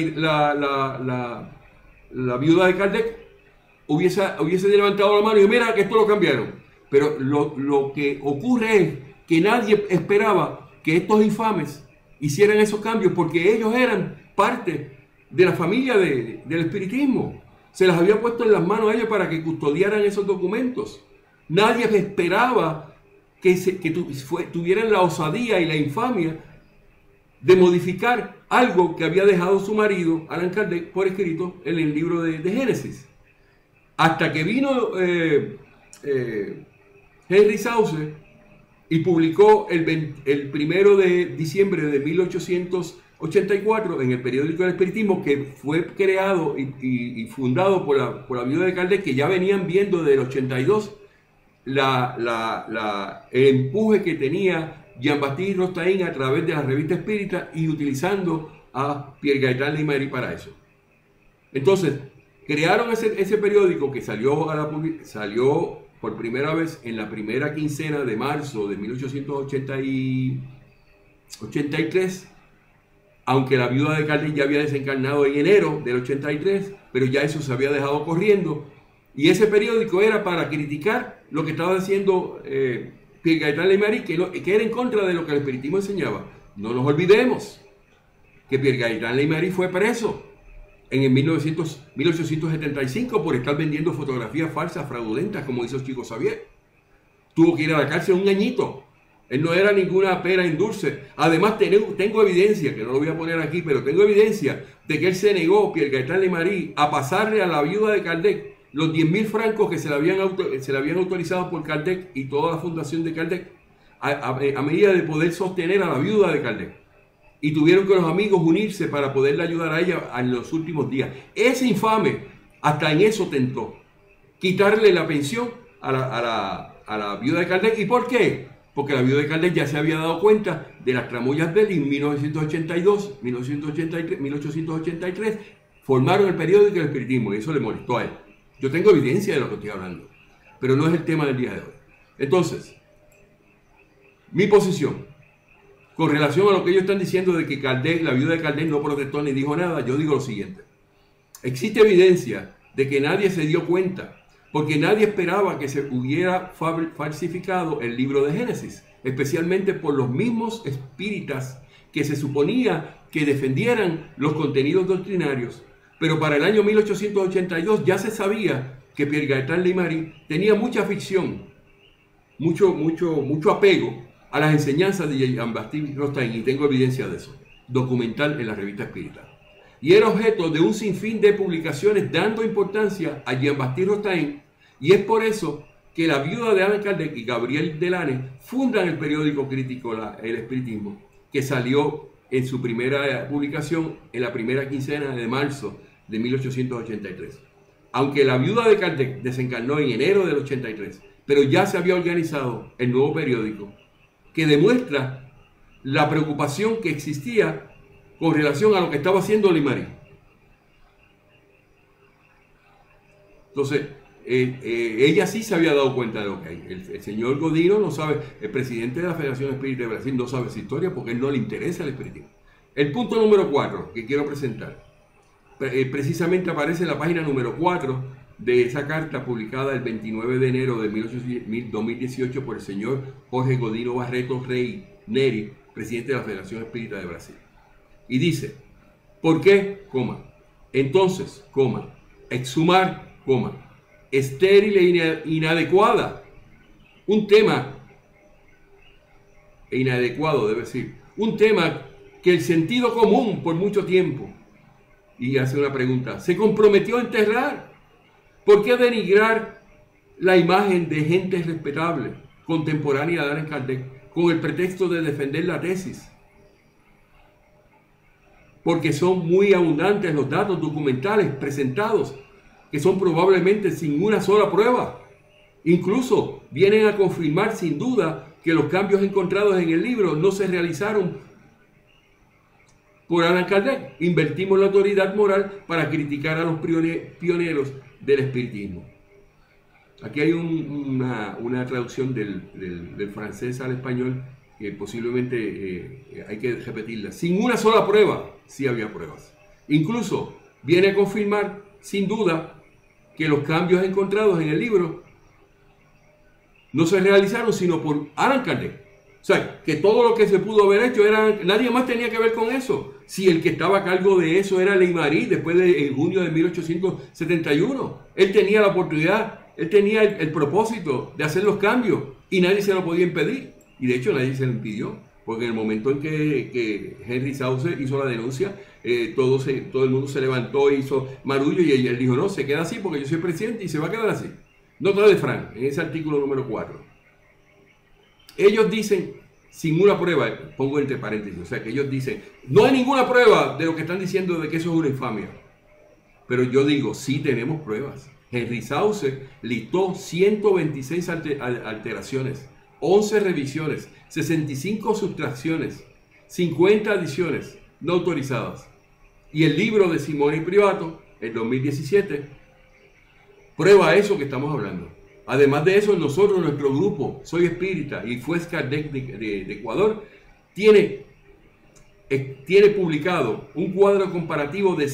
B: viuda de Kardec hubiese levantado la mano y mira que esto lo cambiaron. Pero lo que ocurre es que nadie esperaba que estos infames hicieran esos cambios, porque ellos eran parte de la familia del espiritismo. Se las había puesto en las manos a ellos para que custodiaran esos documentos. Nadie esperaba que tuvieran la osadía y la infamia de modificar algo que había dejado su marido, Allan Kardec, por escrito en el libro de Génesis. Hasta que vino Henry Sauce y publicó el 1 de diciembre de 1884 en el periódico del Espiritismo, que fue creado y fundado por la viuda de Kardec, que ya venían viendo desde el 82 el empuje que tenía Jean-Baptiste Rostain a través de la revista espírita y utilizando a Pierre Gaëtan Leymarie para eso. Entonces, crearon ese periódico que salió por primera vez en la primera quincena de marzo de 1883, aunque la viuda de Kardec ya había desencarnado en enero del 83, pero ya eso se había dejado corriendo. Y ese periódico era para criticar lo que estaba haciendo Pierre Gaëtan Leymarie, que era en contra de lo que el espiritismo enseñaba. No nos olvidemos que Pierre Gaëtan Leymarie fue preso en el 1875 por estar vendiendo fotografías falsas, fraudulentas, como hizo Chico Xavier. Tuvo que ir a la cárcel un añito. Él no era ninguna pera en dulce. Además, tengo evidencia, que no lo voy a poner aquí, pero tengo evidencia de que él se negó, Pierre Gaëtan Leymarie, a pasarle a la viuda de Kardec los 10.000 francos que se le habían autorizado por Kardec y toda la fundación de Kardec, a medida de poder sostener a la viuda de Kardec. Y tuvieron que los amigos unirse para poderle ayudar a ella en los últimos días. Ese infame hasta en eso tentó quitarle la pensión a la viuda de Kardec. ¿Y por qué? Porque la viuda de Kardec ya se había dado cuenta de las tramoyas de él, y en 1982, 1983, 1883 formaron el periódico del espiritismo, y eso le molestó a él. Yo tengo evidencia de lo que estoy hablando, pero no es el tema del día de hoy. Entonces, mi posición con relación a lo que ellos están diciendo de que Kardec, la viuda de Kardec, no protestó ni dijo nada, yo digo lo siguiente. Existe evidencia de que nadie se dio cuenta, porque nadie esperaba que se hubiera falsificado el libro de Génesis, especialmente por los mismos espíritas que se suponía que defendieran los contenidos doctrinarios. Pero para el año 1882 ya se sabía que Pierre Gaëtan Leymarie tenía mucha ficción, mucho apego a las enseñanzas de Jean-Baptiste Rostain, y tengo evidencia de eso, documental en la revista espírita. Y era objeto de un sinfín de publicaciones dando importancia a Jean-Baptiste Rostain, y es por eso que la viuda de Allan Kardec y Gabriel Delane fundan el periódico crítico El Espiritismo, que salió en su primera publicación en la primera quincena de marzo de 1883. Aunque la viuda de Kardec desencarnó en enero del 83, pero ya se había organizado el nuevo periódico, que demuestra la preocupación que existía con relación a lo que estaba haciendo Leymarie. Entonces, ella sí se había dado cuenta de lo que hay. El señor Godino no sabe, el presidente de la Federación Espírita de Brasil no sabe esa historia porque a él no le interesa el espiritismo. El punto número 4 que quiero presentar, precisamente aparece en la página número 4 de esa carta publicada el 29 de enero de 2018 por el señor Jorge Godino Barreto Rey Neri, presidente de la Federación Espírita de Brasil. Y dice, ¿por qué? Entonces, exhumar, estéril e inadecuada. Un tema, inadecuado debe decir, un tema que el sentido común por mucho tiempo y hace una pregunta. ¿Se comprometió a enterrar? ¿Por qué denigrar la imagen de gente respetable, contemporánea de Allan Kardec, con el pretexto de defender la tesis? Porque son muy abundantes los datos documentales presentados, que son probablemente sin una sola prueba. Incluso vienen a confirmar sin duda que los cambios encontrados en el libro no se realizaron por Allan Kardec. Invertimos la autoridad moral para criticar a los pioneros del espiritismo. Aquí hay una traducción del francés al español que posiblemente hay que repetirla. Sin una sola prueba, sí había pruebas. Incluso viene a confirmar sin duda que los cambios encontrados en el libro no se realizaron sino por Allan Kardec. O sea, que todo lo que se pudo haber hecho nadie más tenía que ver con eso. Si el que estaba a cargo de eso era Leymarie, después en junio de 1871, él tenía la oportunidad, él tenía el propósito de hacer los cambios y nadie se lo podía impedir. Y de hecho nadie se lo impidió, porque en el momento en que Henry Sauce hizo la denuncia, todo el mundo se levantó, hizo marullo y él dijo, no, se queda así porque yo soy presidente y se va a quedar así. Nota de Frank, en ese artículo número 4. Ellos dicen, sin una prueba, pongo entre paréntesis, o sea que ellos dicen, no hay ninguna prueba de lo que están diciendo de que eso es una infamia. Pero yo digo, sí tenemos pruebas. Henry Sauce listó 126 alteraciones, 11 revisiones, 65 sustracciones, 50 adiciones no autorizadas. Y el libro de Simone Privato, en 2017, prueba eso que estamos hablando. Además de eso, nosotros, nuestro grupo, Soy Espírita y Fuez Kardec de Ecuador, tiene publicado un cuadro comparativo de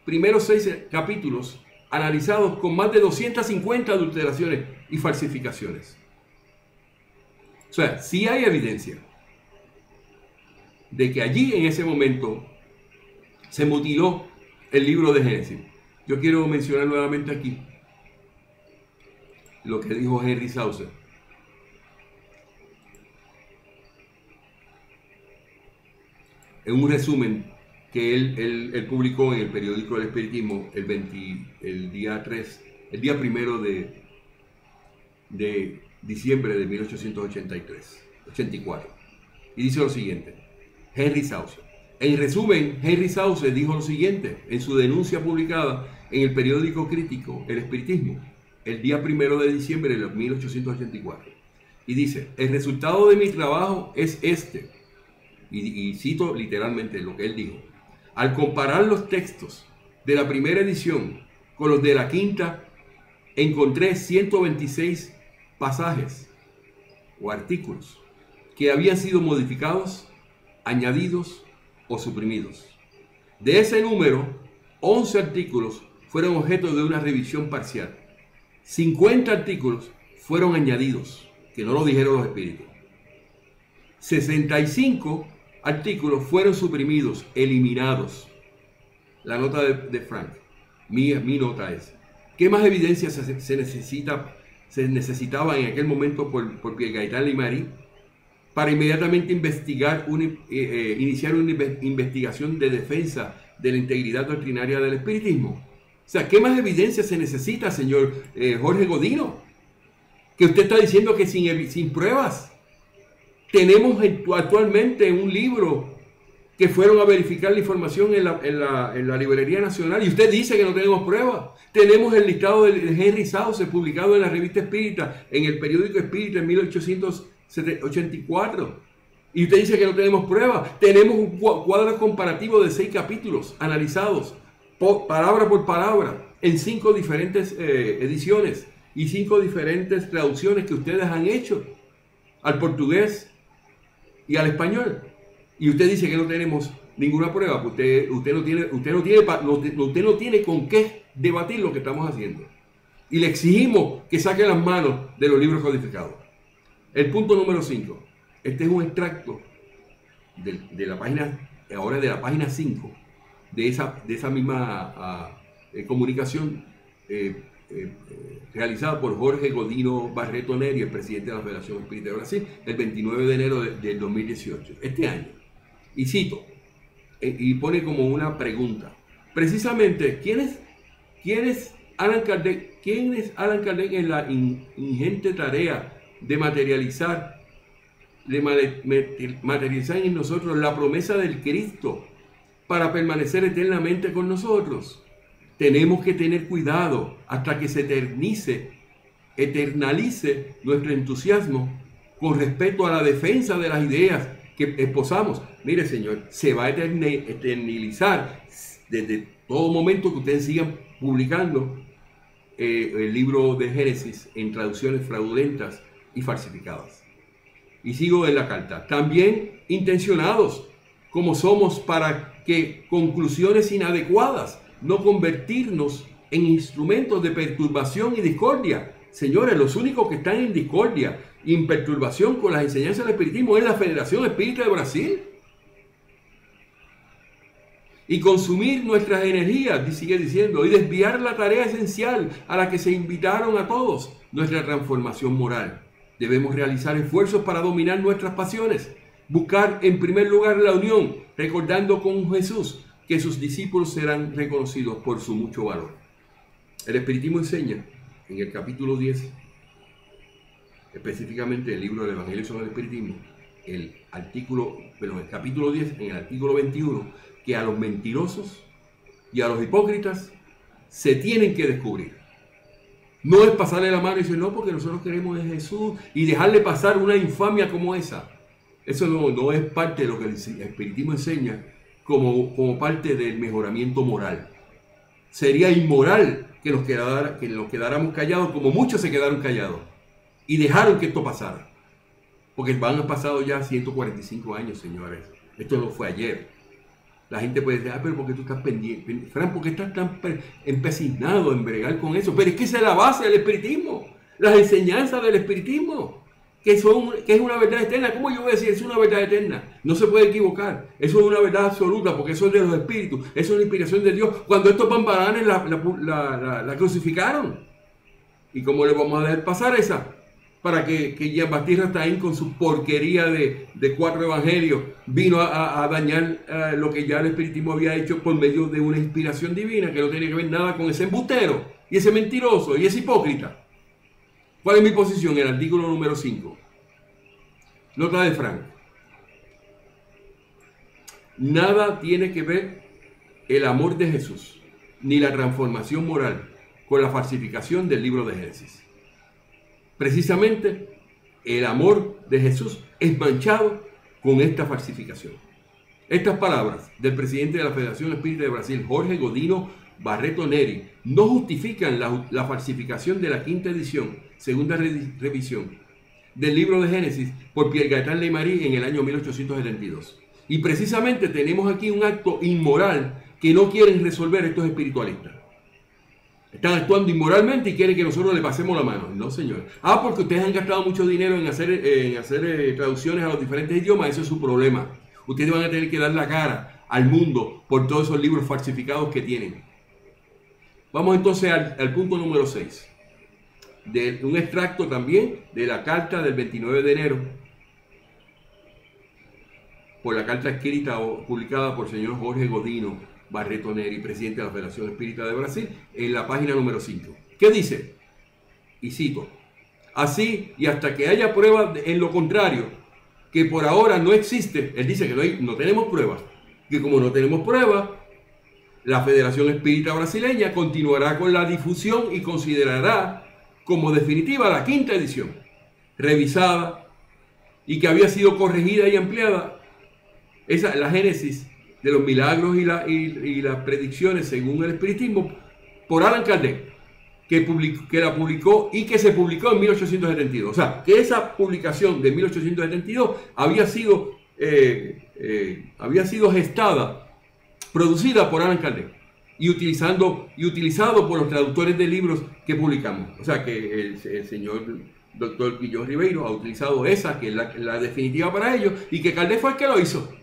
B: primeros 6 capítulos analizados con más de 250 adulteraciones y falsificaciones. O sea, sí hay evidencia de que allí en ese momento se mutiló el libro de Génesis. Yo quiero mencionar nuevamente aquí lo que dijo Henry Sauce. En un resumen que él publicó en el periódico del Espiritismo el día 1 de diciembre de 1884. Y dice lo siguiente, Henry Sauce. En resumen, Henry Sauce dijo lo siguiente en su denuncia publicada en el periódico crítico El Espiritismo, el día 1 de diciembre de 1884. Y dice, el resultado de mi trabajo es este, y cito literalmente lo que él dijo, al comparar los textos de la primera edición con los de la quinta, encontré 126 pasajes o artículos que habían sido modificados, añadidos o suprimidos. De ese número, 11 artículos fueron objeto de una revisión parcial. 50 artículos fueron añadidos, que no lo dijeron los espíritus. 65 artículos fueron suprimidos, eliminados. La nota de Frank, mi nota es, ¿qué más evidencia se necesitaba en aquel momento por Pierre Gaitán Leymarie para inmediatamente iniciar una investigación de defensa de la integridad doctrinaria del espiritismo? O sea, ¿qué más evidencia se necesita, señor Jorge Godino? Que usted está diciendo que sin pruebas. Tenemos actualmente un libro que fueron a verificar la información en la Librería Nacional y usted dice que no tenemos pruebas. Tenemos el listado de Henry Sauce publicado en la Revista Espírita, en el periódico Espírita en 1884. Y usted dice que no tenemos pruebas. Tenemos un cuadro comparativo de 6 capítulos analizados, palabra por palabra, en 5 diferentes ediciones y 5 diferentes traducciones que ustedes han hecho al portugués y al español. Y usted dice que no tenemos ninguna prueba, pues usted no tiene con qué debatir lo que estamos haciendo. Y le exigimos que saque las manos de los libros codificados. El punto número 5. Este es un extracto de la página, ahora de la página 5, de esa misma comunicación realizada por Jorge Godino Barreto Neri, el presidente de la Federación Espírita de Brasil, el 29 de enero del 2018, este año. Y cito, y pone como una pregunta, precisamente, ¿quién es Allan Kardec? ¿Quién es Allan Kardec en la ingente tarea de materializar en nosotros la promesa del Cristo para permanecer eternamente con nosotros? Tenemos que tener cuidado hasta que se eternalice nuestro entusiasmo con respecto a la defensa de las ideas que esposamos. Mire, Señor, se va a eternizar desde todo momento que ustedes sigan publicando el libro de Génesis en traducciones fraudulentas y falsificadas. Y sigo en la carta. También intencionados como somos para que conclusiones inadecuadas no convertirnos en instrumentos de perturbación y discordia. Señores, los únicos que están en discordia y en perturbación con las enseñanzas del espiritismo es la Federación Espírita de Brasil. Y consumir nuestras energías, sigue diciendo, y desviar la tarea esencial a la que se invitaron a todos, nuestra transformación moral. Debemos realizar esfuerzos para dominar nuestras pasiones, buscar en primer lugar la unión, recordando con Jesús que sus discípulos serán reconocidos por su mucho valor. El espiritismo enseña en el capítulo 10, específicamente el libro del Evangelio sobre el Espiritismo, el capítulo 10, en el artículo 21, que a los mentirosos y a los hipócritas se tienen que descubrir. No es pasarle la mano y decir, no, porque nosotros queremos a Jesús y dejarle pasar una infamia como esa. Eso no es parte de lo que el espiritismo enseña como parte del mejoramiento moral. Sería inmoral que nos quedáramos callados como muchos se quedaron callados y dejaron que esto pasara. Porque han pasado ya 145 años, señores. Esto no fue ayer. La gente puede decir, pero ¿por qué tú estás pendiente? Fran, ¿por qué estás tan empecinado en bregar con eso? Pero es que esa es la base del espiritismo. Las enseñanzas del espiritismo, que es una verdad eterna. ¿Cómo yo voy a decir es una verdad eterna? No se puede equivocar. Eso es una verdad absoluta, porque eso es de los espíritus. Eso es la inspiración de Dios. Cuando estos bambalanes la crucificaron. ¿Y cómo le vamos a dejar pasar esa? Para que Jean-Baptiste Rastaín con su porquería de 4 evangelios vino a dañar lo que ya el espiritismo había hecho por medio de una inspiración divina que no tenía que ver nada con ese embustero y ese mentiroso y ese hipócrita. ¿Cuál es mi posición? El artículo número 5. Nota de Frank. Nada tiene que ver el amor de Jesús ni la transformación moral con la falsificación del libro de Génesis. Precisamente, el amor de Jesús es manchado con esta falsificación. Estas palabras del presidente de la Federación Espírita de Brasil, Jorge Godino Barreto Neri, no justifican la falsificación de la quinta edición, segunda revisión, del libro de Génesis por Pierre Gaëtan Leymarie en el año 1872. Y precisamente tenemos aquí un acto inmoral que no quieren resolver estos espiritualistas. Están actuando inmoralmente y quieren que nosotros le pasemos la mano. No, señor. Porque ustedes han gastado mucho dinero en hacer traducciones a los diferentes idiomas. Eso es su problema. Ustedes van a tener que dar la cara al mundo por todos esos libros falsificados que tienen. Vamos entonces al punto número 6. De un extracto también de la carta del 29 de enero. Por la carta escrita o publicada por el señor Jorge Godino Barreto Neri, presidente de la Federación Espírita de Brasil, en la página número 5. ¿Qué dice? Y cito: así y hasta que haya pruebas en lo contrario, que por ahora no existe, él dice que no tenemos pruebas, que como no tenemos pruebas, la Federación Espírita Brasileña continuará con la difusión y considerará como definitiva la quinta edición, revisada y que había sido corregida y ampliada, la Génesis de los milagros y las predicciones según el espiritismo, por Allan Kardec, que la publicó y que se publicó en 1872. O sea, que esa publicación de 1872 había sido gestada, producida por Allan Kardec y utilizado por los traductores de libros que publicamos. O sea, que el señor doctor Guillón Ribeiro ha utilizado esa, que es la definitiva para ellos, y que Kardec fue el que lo hizo.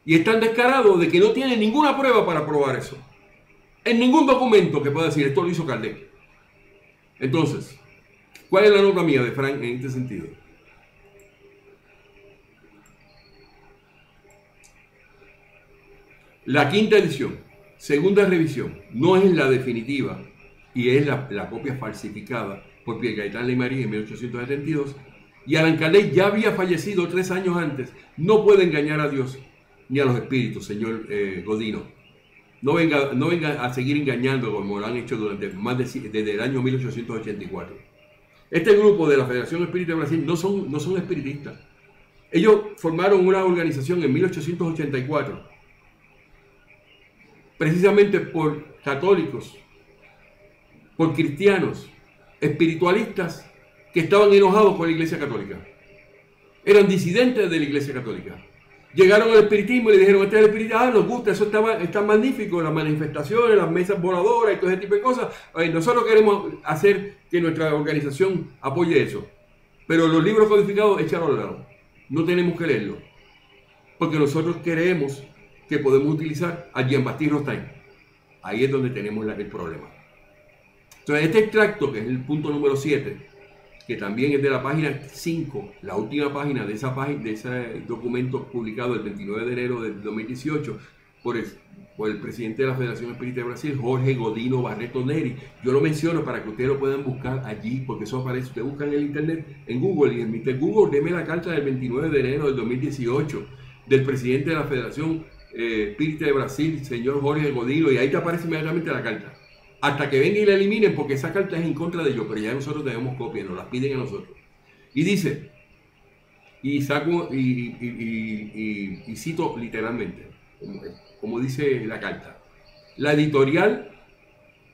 B: Y es tan descarado de que no tiene ninguna prueba para probar eso. En ningún documento que pueda decir esto lo hizo Kardec. Entonces, ¿cuál es la nota mía de Frank en este sentido? La quinta edición segunda revisión, no es la definitiva y es la copia falsificada por Pierre Gaitán Leymarie en 1872, y Allan Kardec ya había fallecido 3 años antes. No puede engañar a Dios ni a los espíritus, señor Godino. No venga a seguir engañando como lo han hecho desde el año 1884. Este grupo de la Federación Espírita de Brasil no son espiritistas. Ellos formaron una organización en 1884, precisamente por católicos, por cristianos, espiritualistas que estaban enojados con la Iglesia Católica. Eran disidentes de la Iglesia Católica. Llegaron al espiritismo y le dijeron: este es el espiritismo, nos gusta, eso está magnífico, las manifestaciones, las mesas voladoras y todo ese tipo de cosas. Nosotros queremos hacer que nuestra organización apoye eso. Pero los libros codificados, échalos al lado. No tenemos que leerlos. Porque nosotros creemos que podemos utilizar a Jean-Baptiste Rostaing. Ahí es donde tenemos el problema. Entonces, este extracto, que es el punto número 7, que también es de la página 5, la última página de ese documento publicado el 29 de enero del 2018 por el presidente de la Federación Espírita de Brasil, Jorge Godino Barreto Neri. Yo lo menciono para que ustedes lo puedan buscar allí, porque eso aparece. Ustedes buscan en el internet, en Google, y en Mr. Google, deme la carta del 29 de enero del 2018 del presidente de la Federación Espírita de Brasil, señor Jorge Godino, y ahí te aparece inmediatamente la carta. Hasta que venga y la eliminen, porque esa carta es en contra de ellos, pero ya nosotros tenemos copias, nos las piden a nosotros. Y dice, y cito literalmente, como dice la carta: la editorial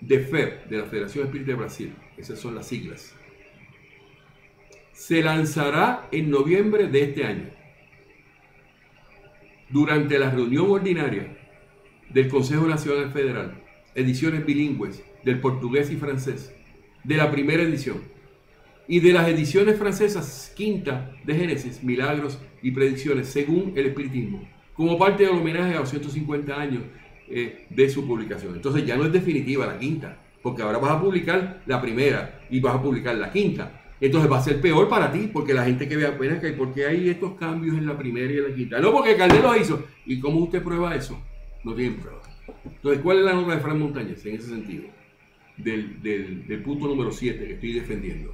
B: de FEB, de la Federación Espírita de Brasil, esas son las siglas, se lanzará en noviembre de este año, durante la reunión ordinaria del Consejo Nacional Federal, ediciones bilingües del portugués y francés, de la primera edición, y de las ediciones francesas quinta de Génesis, Milagros y Predicciones según el Espiritismo, como parte del homenaje a los 150 años de su publicación. Entonces ya no es definitiva la quinta, porque ahora vas a publicar la primera y vas a publicar la quinta. Entonces va a ser peor para ti, porque la gente que ve apenas que ¿por qué hay estos cambios en la primera y en la quinta? No, porque Kardec los hizo. ¿Y cómo usted prueba eso? No tienen prueba. Entonces, ¿cuál es la nota de Fran Montañez en ese sentido? Del punto número 7 que estoy defendiendo.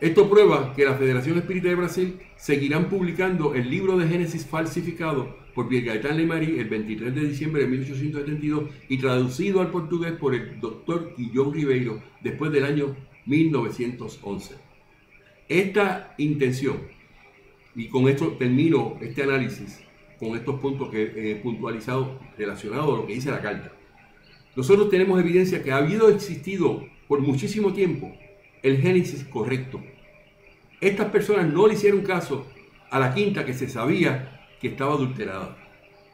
B: Esto prueba que la Federación Espírita de Brasil seguirán publicando el libro de Génesis falsificado por Pierre Gaitán Leymarie el 23 de diciembre de 1872 y traducido al portugués por el doctor Guillón Ribeiro después del año 1911. Esta intención, y con esto termino este análisis, con estos puntos que he puntualizado relacionados a lo que dice la carta. Nosotros tenemos evidencia que ha existido por muchísimo tiempo el Génesis correcto. Estas personas no le hicieron caso a la quinta, que se sabía que estaba adulterada.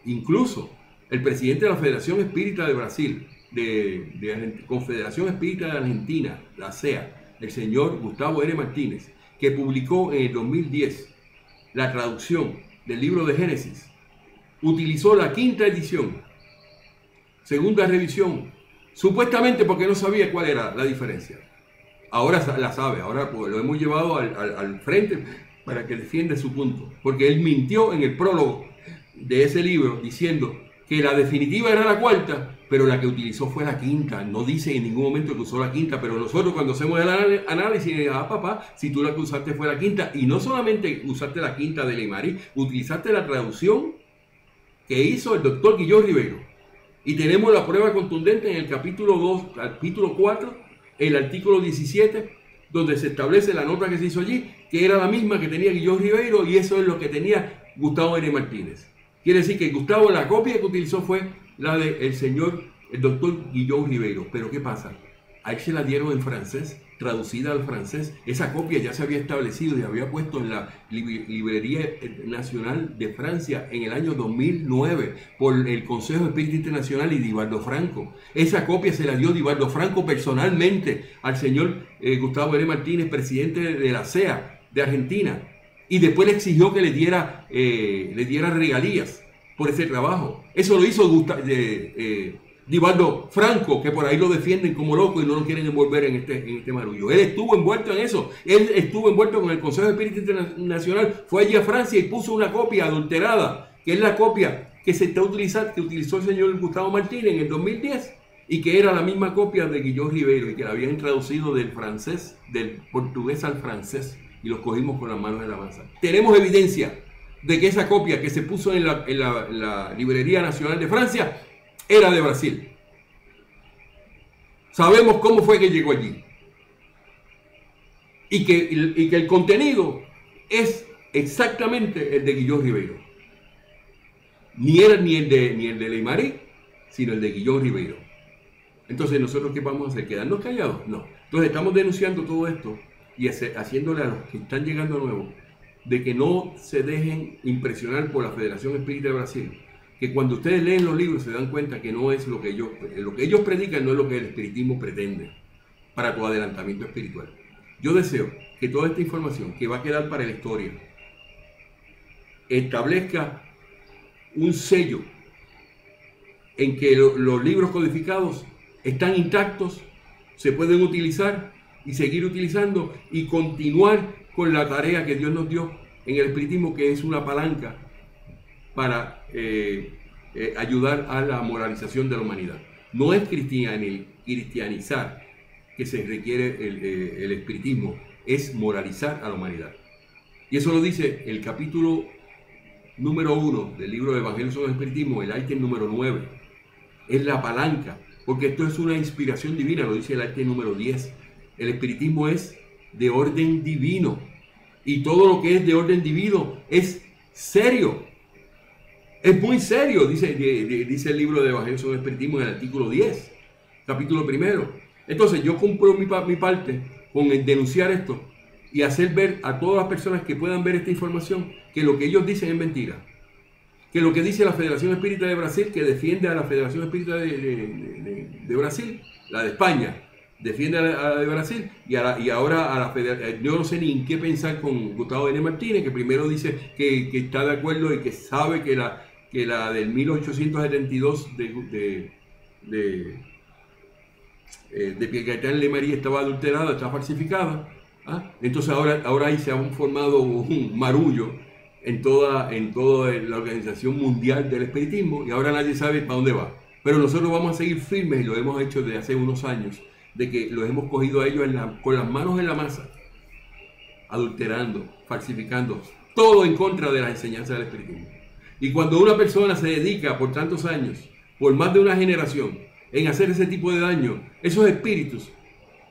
B: Incluso el presidente de la Federación Espírita de Brasil, de Confederación Espírita de Argentina, la CEA, el señor Gustavo N. Martínez, que publicó en el 2010 la traducción del libro de Génesis, utilizó la quinta edición, segunda revisión, supuestamente porque no sabía cuál era la diferencia. Ahora la sabe, ahora pues, lo hemos llevado al frente para que defienda su punto, porque él mintió en el prólogo de ese libro diciendo que la definitiva era la cuarta, pero la que utilizó fue la quinta. No dice en ningún momento que usó la quinta, pero nosotros cuando hacemos el análisis, papá, si tú la que usaste fue la quinta, y no solamente usaste la quinta de Leymarie, utilizaste la traducción que hizo el doctor Guillón Ribeiro. Y tenemos la prueba contundente en el capítulo 2, capítulo 4, el artículo 17, donde se establece la nota que se hizo allí, que era la misma que tenía Guillón Ribeiro, y eso es lo que tenía Gustavo N. Martínez. Quiere decir que Gustavo, la copia que utilizó fue la el doctor Guillón Ribeiro. Pero ¿qué pasa? A él se la dieron en francés, traducida al francés. Esa copia ya se había establecido y había puesto en la Librería Nacional de Francia en el año 2009 por el Consejo Espírita Internacional y Divaldo Franco. Esa copia se la dio Divaldo Franco personalmente al señor Gustavo N. Martínez, presidente de la CEA de Argentina, y después le exigió que le diera regalías por ese trabajo. Eso lo hizo Divaldo Franco, que por ahí lo defienden como loco y no lo quieren envolver en este marullo. Él estuvo envuelto en eso. Él estuvo envuelto con el Consejo de Espíritu Internacional. Fue allí a Francia y puso una copia adulterada, que es la copia que se está utilizando, que utilizó el señor Gustavo Martínez en el 2010, y que era la misma copia de Guillón Ribeiro, y que la habían traducido del portugués al francés, y los cogimos con las manos en la masa. Tenemos evidencia de que esa copia que se puso en la Librería Nacional de Francia era de Brasil. Sabemos cómo fue que llegó allí. Y que el contenido es exactamente el de Guillón Ribeiro. Ni era ni el de Leymarí, sino el de Guillón Ribeiro. Entonces, ¿nosotros qué vamos a hacer? ¿Quedarnos callados? No. Entonces, estamos denunciando todo esto y haciéndole a los que están llegando nuevos de que no se dejen impresionar por la Federación Espírita de Brasil. Que cuando ustedes leen los libros se dan cuenta que no es lo que ellos predican, no es lo que el espiritismo pretende para tu adelantamiento espiritual. Yo deseo que toda esta información que va a quedar para la historia establezca un sello en que los libros codificados están intactos, se pueden utilizar y seguir utilizando y continuar con la tarea que Dios nos dio en el espiritismo, que es una palanca para ayudar a la moralización de la humanidad. No es cristianizar que se requiere el espiritismo, es moralizar a la humanidad. Y eso lo dice el capítulo número 1 del libro de Evangelio sobre el Espiritismo, el ítem número 9. Es la palanca, porque esto es una inspiración divina, lo dice el ítem número 10. El espiritismo es de orden divino, y todo lo que es de orden divino es serio. Es muy serio, dice el libro de Evangelio sobre el Espiritismo en el artículo 10, capítulo 1. Entonces yo cumplo mi parte con el denunciar esto y hacer ver a todas las personas que puedan ver esta información que lo que ellos dicen es mentira. Que lo que dice la Federación Espírita de Brasil, que defiende a la Federación Espírita de Brasil, la de España, defiende a la de Brasil, y ahora a la Federación. Yo no sé ni en qué pensar con Gustavo N. Martínez, que primero dice que está de acuerdo y que sabe que la del 1872 de Pierre Gaitán Leymarí estaba adulterada, está falsificada. Entonces ahora ahí se ha formado un marullo en toda la Organización Mundial del Espiritismo, y ahora nadie sabe para dónde va. Pero nosotros vamos a seguir firmes, y lo hemos hecho desde hace unos años, de que los hemos cogido a ellos con las manos en la masa, adulterando, falsificando, todo en contra de la enseñanza del espiritismo. Y cuando una persona se dedica por tantos años, por más de una generación, en hacer ese tipo de daño, esos espíritus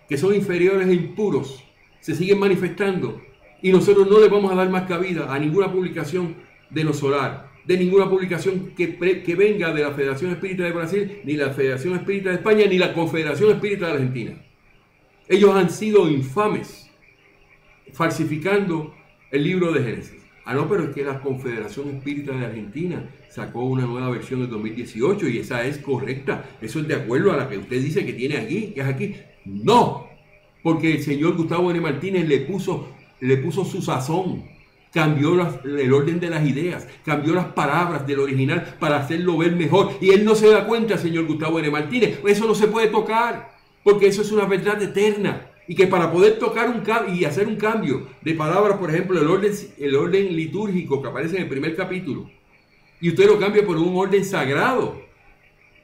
B: que son inferiores e impuros se siguen manifestando, y nosotros no les vamos a dar más cabida a ninguna publicación de Nosolar, de ninguna publicación que venga de la Federación Espírita de Brasil, ni la Federación Espírita de España, ni la Confederación Espírita de Argentina. Ellos han sido infames falsificando el libro de Génesis. No, pero es que la Confederación Espírita de Argentina sacó una nueva versión en 2018 y esa es correcta. Eso es de acuerdo a la que usted dice que tiene aquí, que es aquí. No, porque el señor Gustavo N. Martínez le puso su sazón. Cambió el orden de las ideas, cambió las palabras del original para hacerlo ver mejor. Y él no se da cuenta, señor Gustavo N. Martínez. Eso no se puede tocar, porque eso es una verdad eterna. Y que para poder tocar y hacer un cambio de palabras, por ejemplo, el orden litúrgico que aparece en el primer capítulo, y usted lo cambia por un orden sagrado.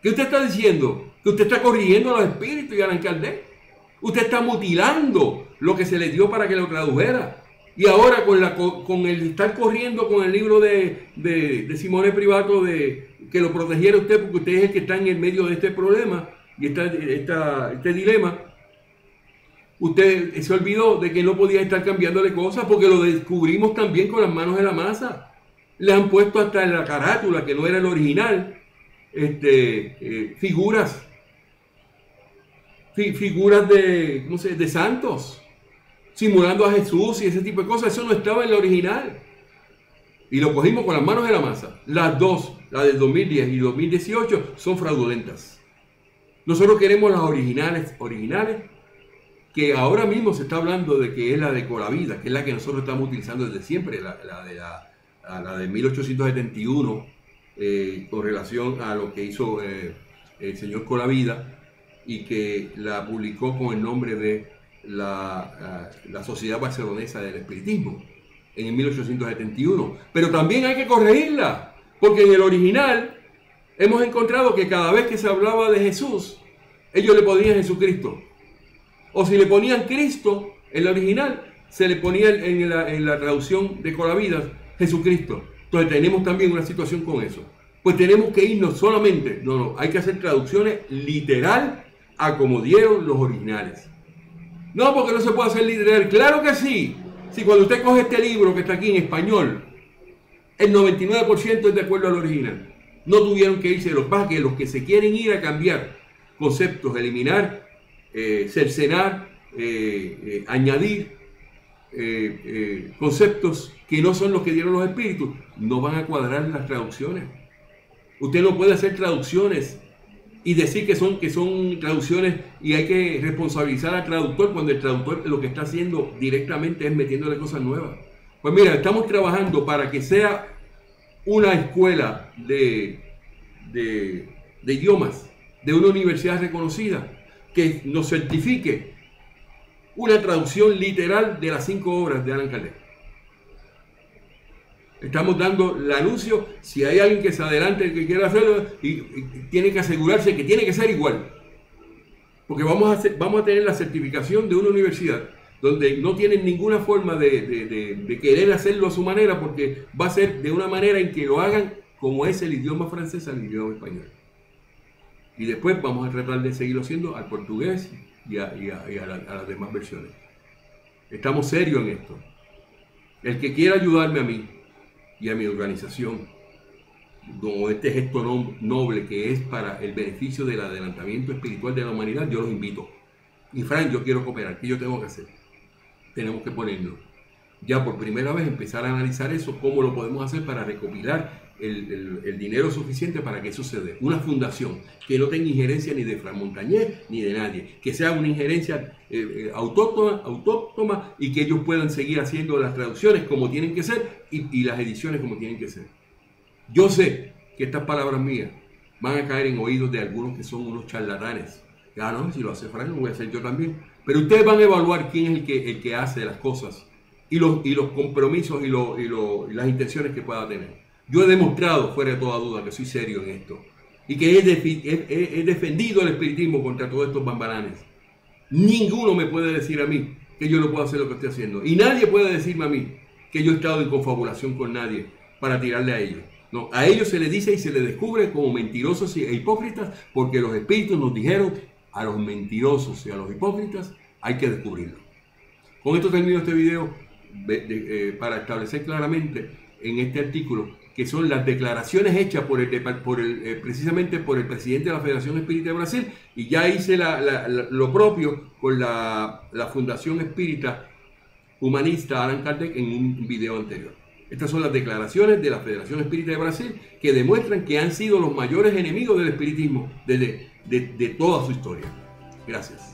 B: ¿Qué usted está diciendo? Que usted está corrigiendo a los espíritus y a Allan Kardec. Usted está mutilando lo que se le dio para que lo tradujera. Y ahora con el estar corriendo con el libro de Simone Privato, que lo protegiera usted, porque usted es el que está en el medio de este problema y este dilema, usted se olvidó de que no podía estar cambiándole cosas, porque lo descubrimos también con las manos en la masa. Le han puesto hasta en la carátula, que no era el original, figuras de santos, simulando a Jesús y ese tipo de cosas. Eso no estaba en la original. Y lo cogimos con las manos en la masa. Las dos, la del 2010 y 2018, son fraudulentas. Nosotros queremos las originales, que ahora mismo se está hablando de que es la de Colavida, que es la que nosotros estamos utilizando desde siempre, la de 1871, con relación a lo que hizo el señor Colavida, y que la publicó con el nombre de la Sociedad Barcelonesa del Espiritismo en 1871. Pero también hay que corregirla, porque en el original hemos encontrado que cada vez que se hablaba de Jesús, ellos le ponían Jesucristo. O si le ponían Cristo, en la original, se le ponía en la traducción de Colavidas Jesucristo. Entonces tenemos también una situación con eso. Pues tenemos que irnos solamente, hay que hacer traducciones literal a como dieron los originales. No, porque no se puede hacer literal. Claro que sí. Si cuando usted coge este libro que está aquí en español, el 99% es de acuerdo al original. No tuvieron que irse. Lo que pasa es que los que se quieren ir a cambiar conceptos, eliminar, cercenar, añadir conceptos que no son los que dieron los espíritus, no van a cuadrar las traducciones. Usted no puede hacer traducciones y decir que son traducciones y hay que responsabilizar al traductor cuando el traductor lo que está haciendo directamente es metiéndole cosas nuevas. Pues mira, estamos trabajando para que sea una escuela de idiomas de una universidad reconocida que nos certifique una traducción literal de las 5 obras de Allan Kardec. Estamos dando el anuncio. Si hay alguien que se adelante, que quiera hacerlo, y tiene que asegurarse que tiene que ser igual, porque vamos a tener la certificación de una universidad donde no tienen ninguna forma de querer hacerlo a su manera, porque va a ser de una manera en que lo hagan como es el idioma francés al idioma español. Y después vamos a tratar de seguirlo haciendo al portugués y a las demás versiones. Estamos serios en esto. El que quiera ayudarme a mí y a mi organización con este gesto noble que es para el beneficio del adelantamiento espiritual de la humanidad, yo los invito. Y Frank, yo quiero cooperar. ¿Qué yo tengo que hacer? Tenemos que ponerlo. Ya por primera vez empezar a analizar eso, cómo lo podemos hacer para recopilar el dinero suficiente para que eso se dé. Una fundación que no tenga injerencia ni de Fran Montañés ni de nadie, que sea una injerencia autóctona y que ellos puedan seguir haciendo las traducciones como tienen que ser y las ediciones como tienen que ser. Yo sé que estas palabras mías van a caer en oídos de algunos que son unos charlatanes. Ya no, si lo hace Fran, lo voy a hacer yo también. Pero ustedes van a evaluar quién es el que hace las cosas y los compromisos y las intenciones que pueda tener. Yo he demostrado, fuera de toda duda, que soy serio en esto y que he defendido el espiritismo contra todos estos bambalanes. Ninguno me puede decir a mí que yo no puedo hacer lo que estoy haciendo. Y nadie puede decirme a mí que yo he estado en confabulación con nadie para tirarle a ellos. No, a ellos se les dice y se les descubre como mentirosos e hipócritas, porque los espíritus nos dijeron: a los mentirosos y a los hipócritas hay que descubrirlos. Con esto termino este video para establecer claramente en este artículo que son las declaraciones hechas precisamente por el presidente de la Federación Espírita de Brasil, y ya hice lo propio con la Fundación Espírita Humanista Allan Kardec en un video anterior. Estas son las declaraciones de la Federación Espírita de Brasil que demuestran que han sido los mayores enemigos del espiritismo de toda su historia. Gracias.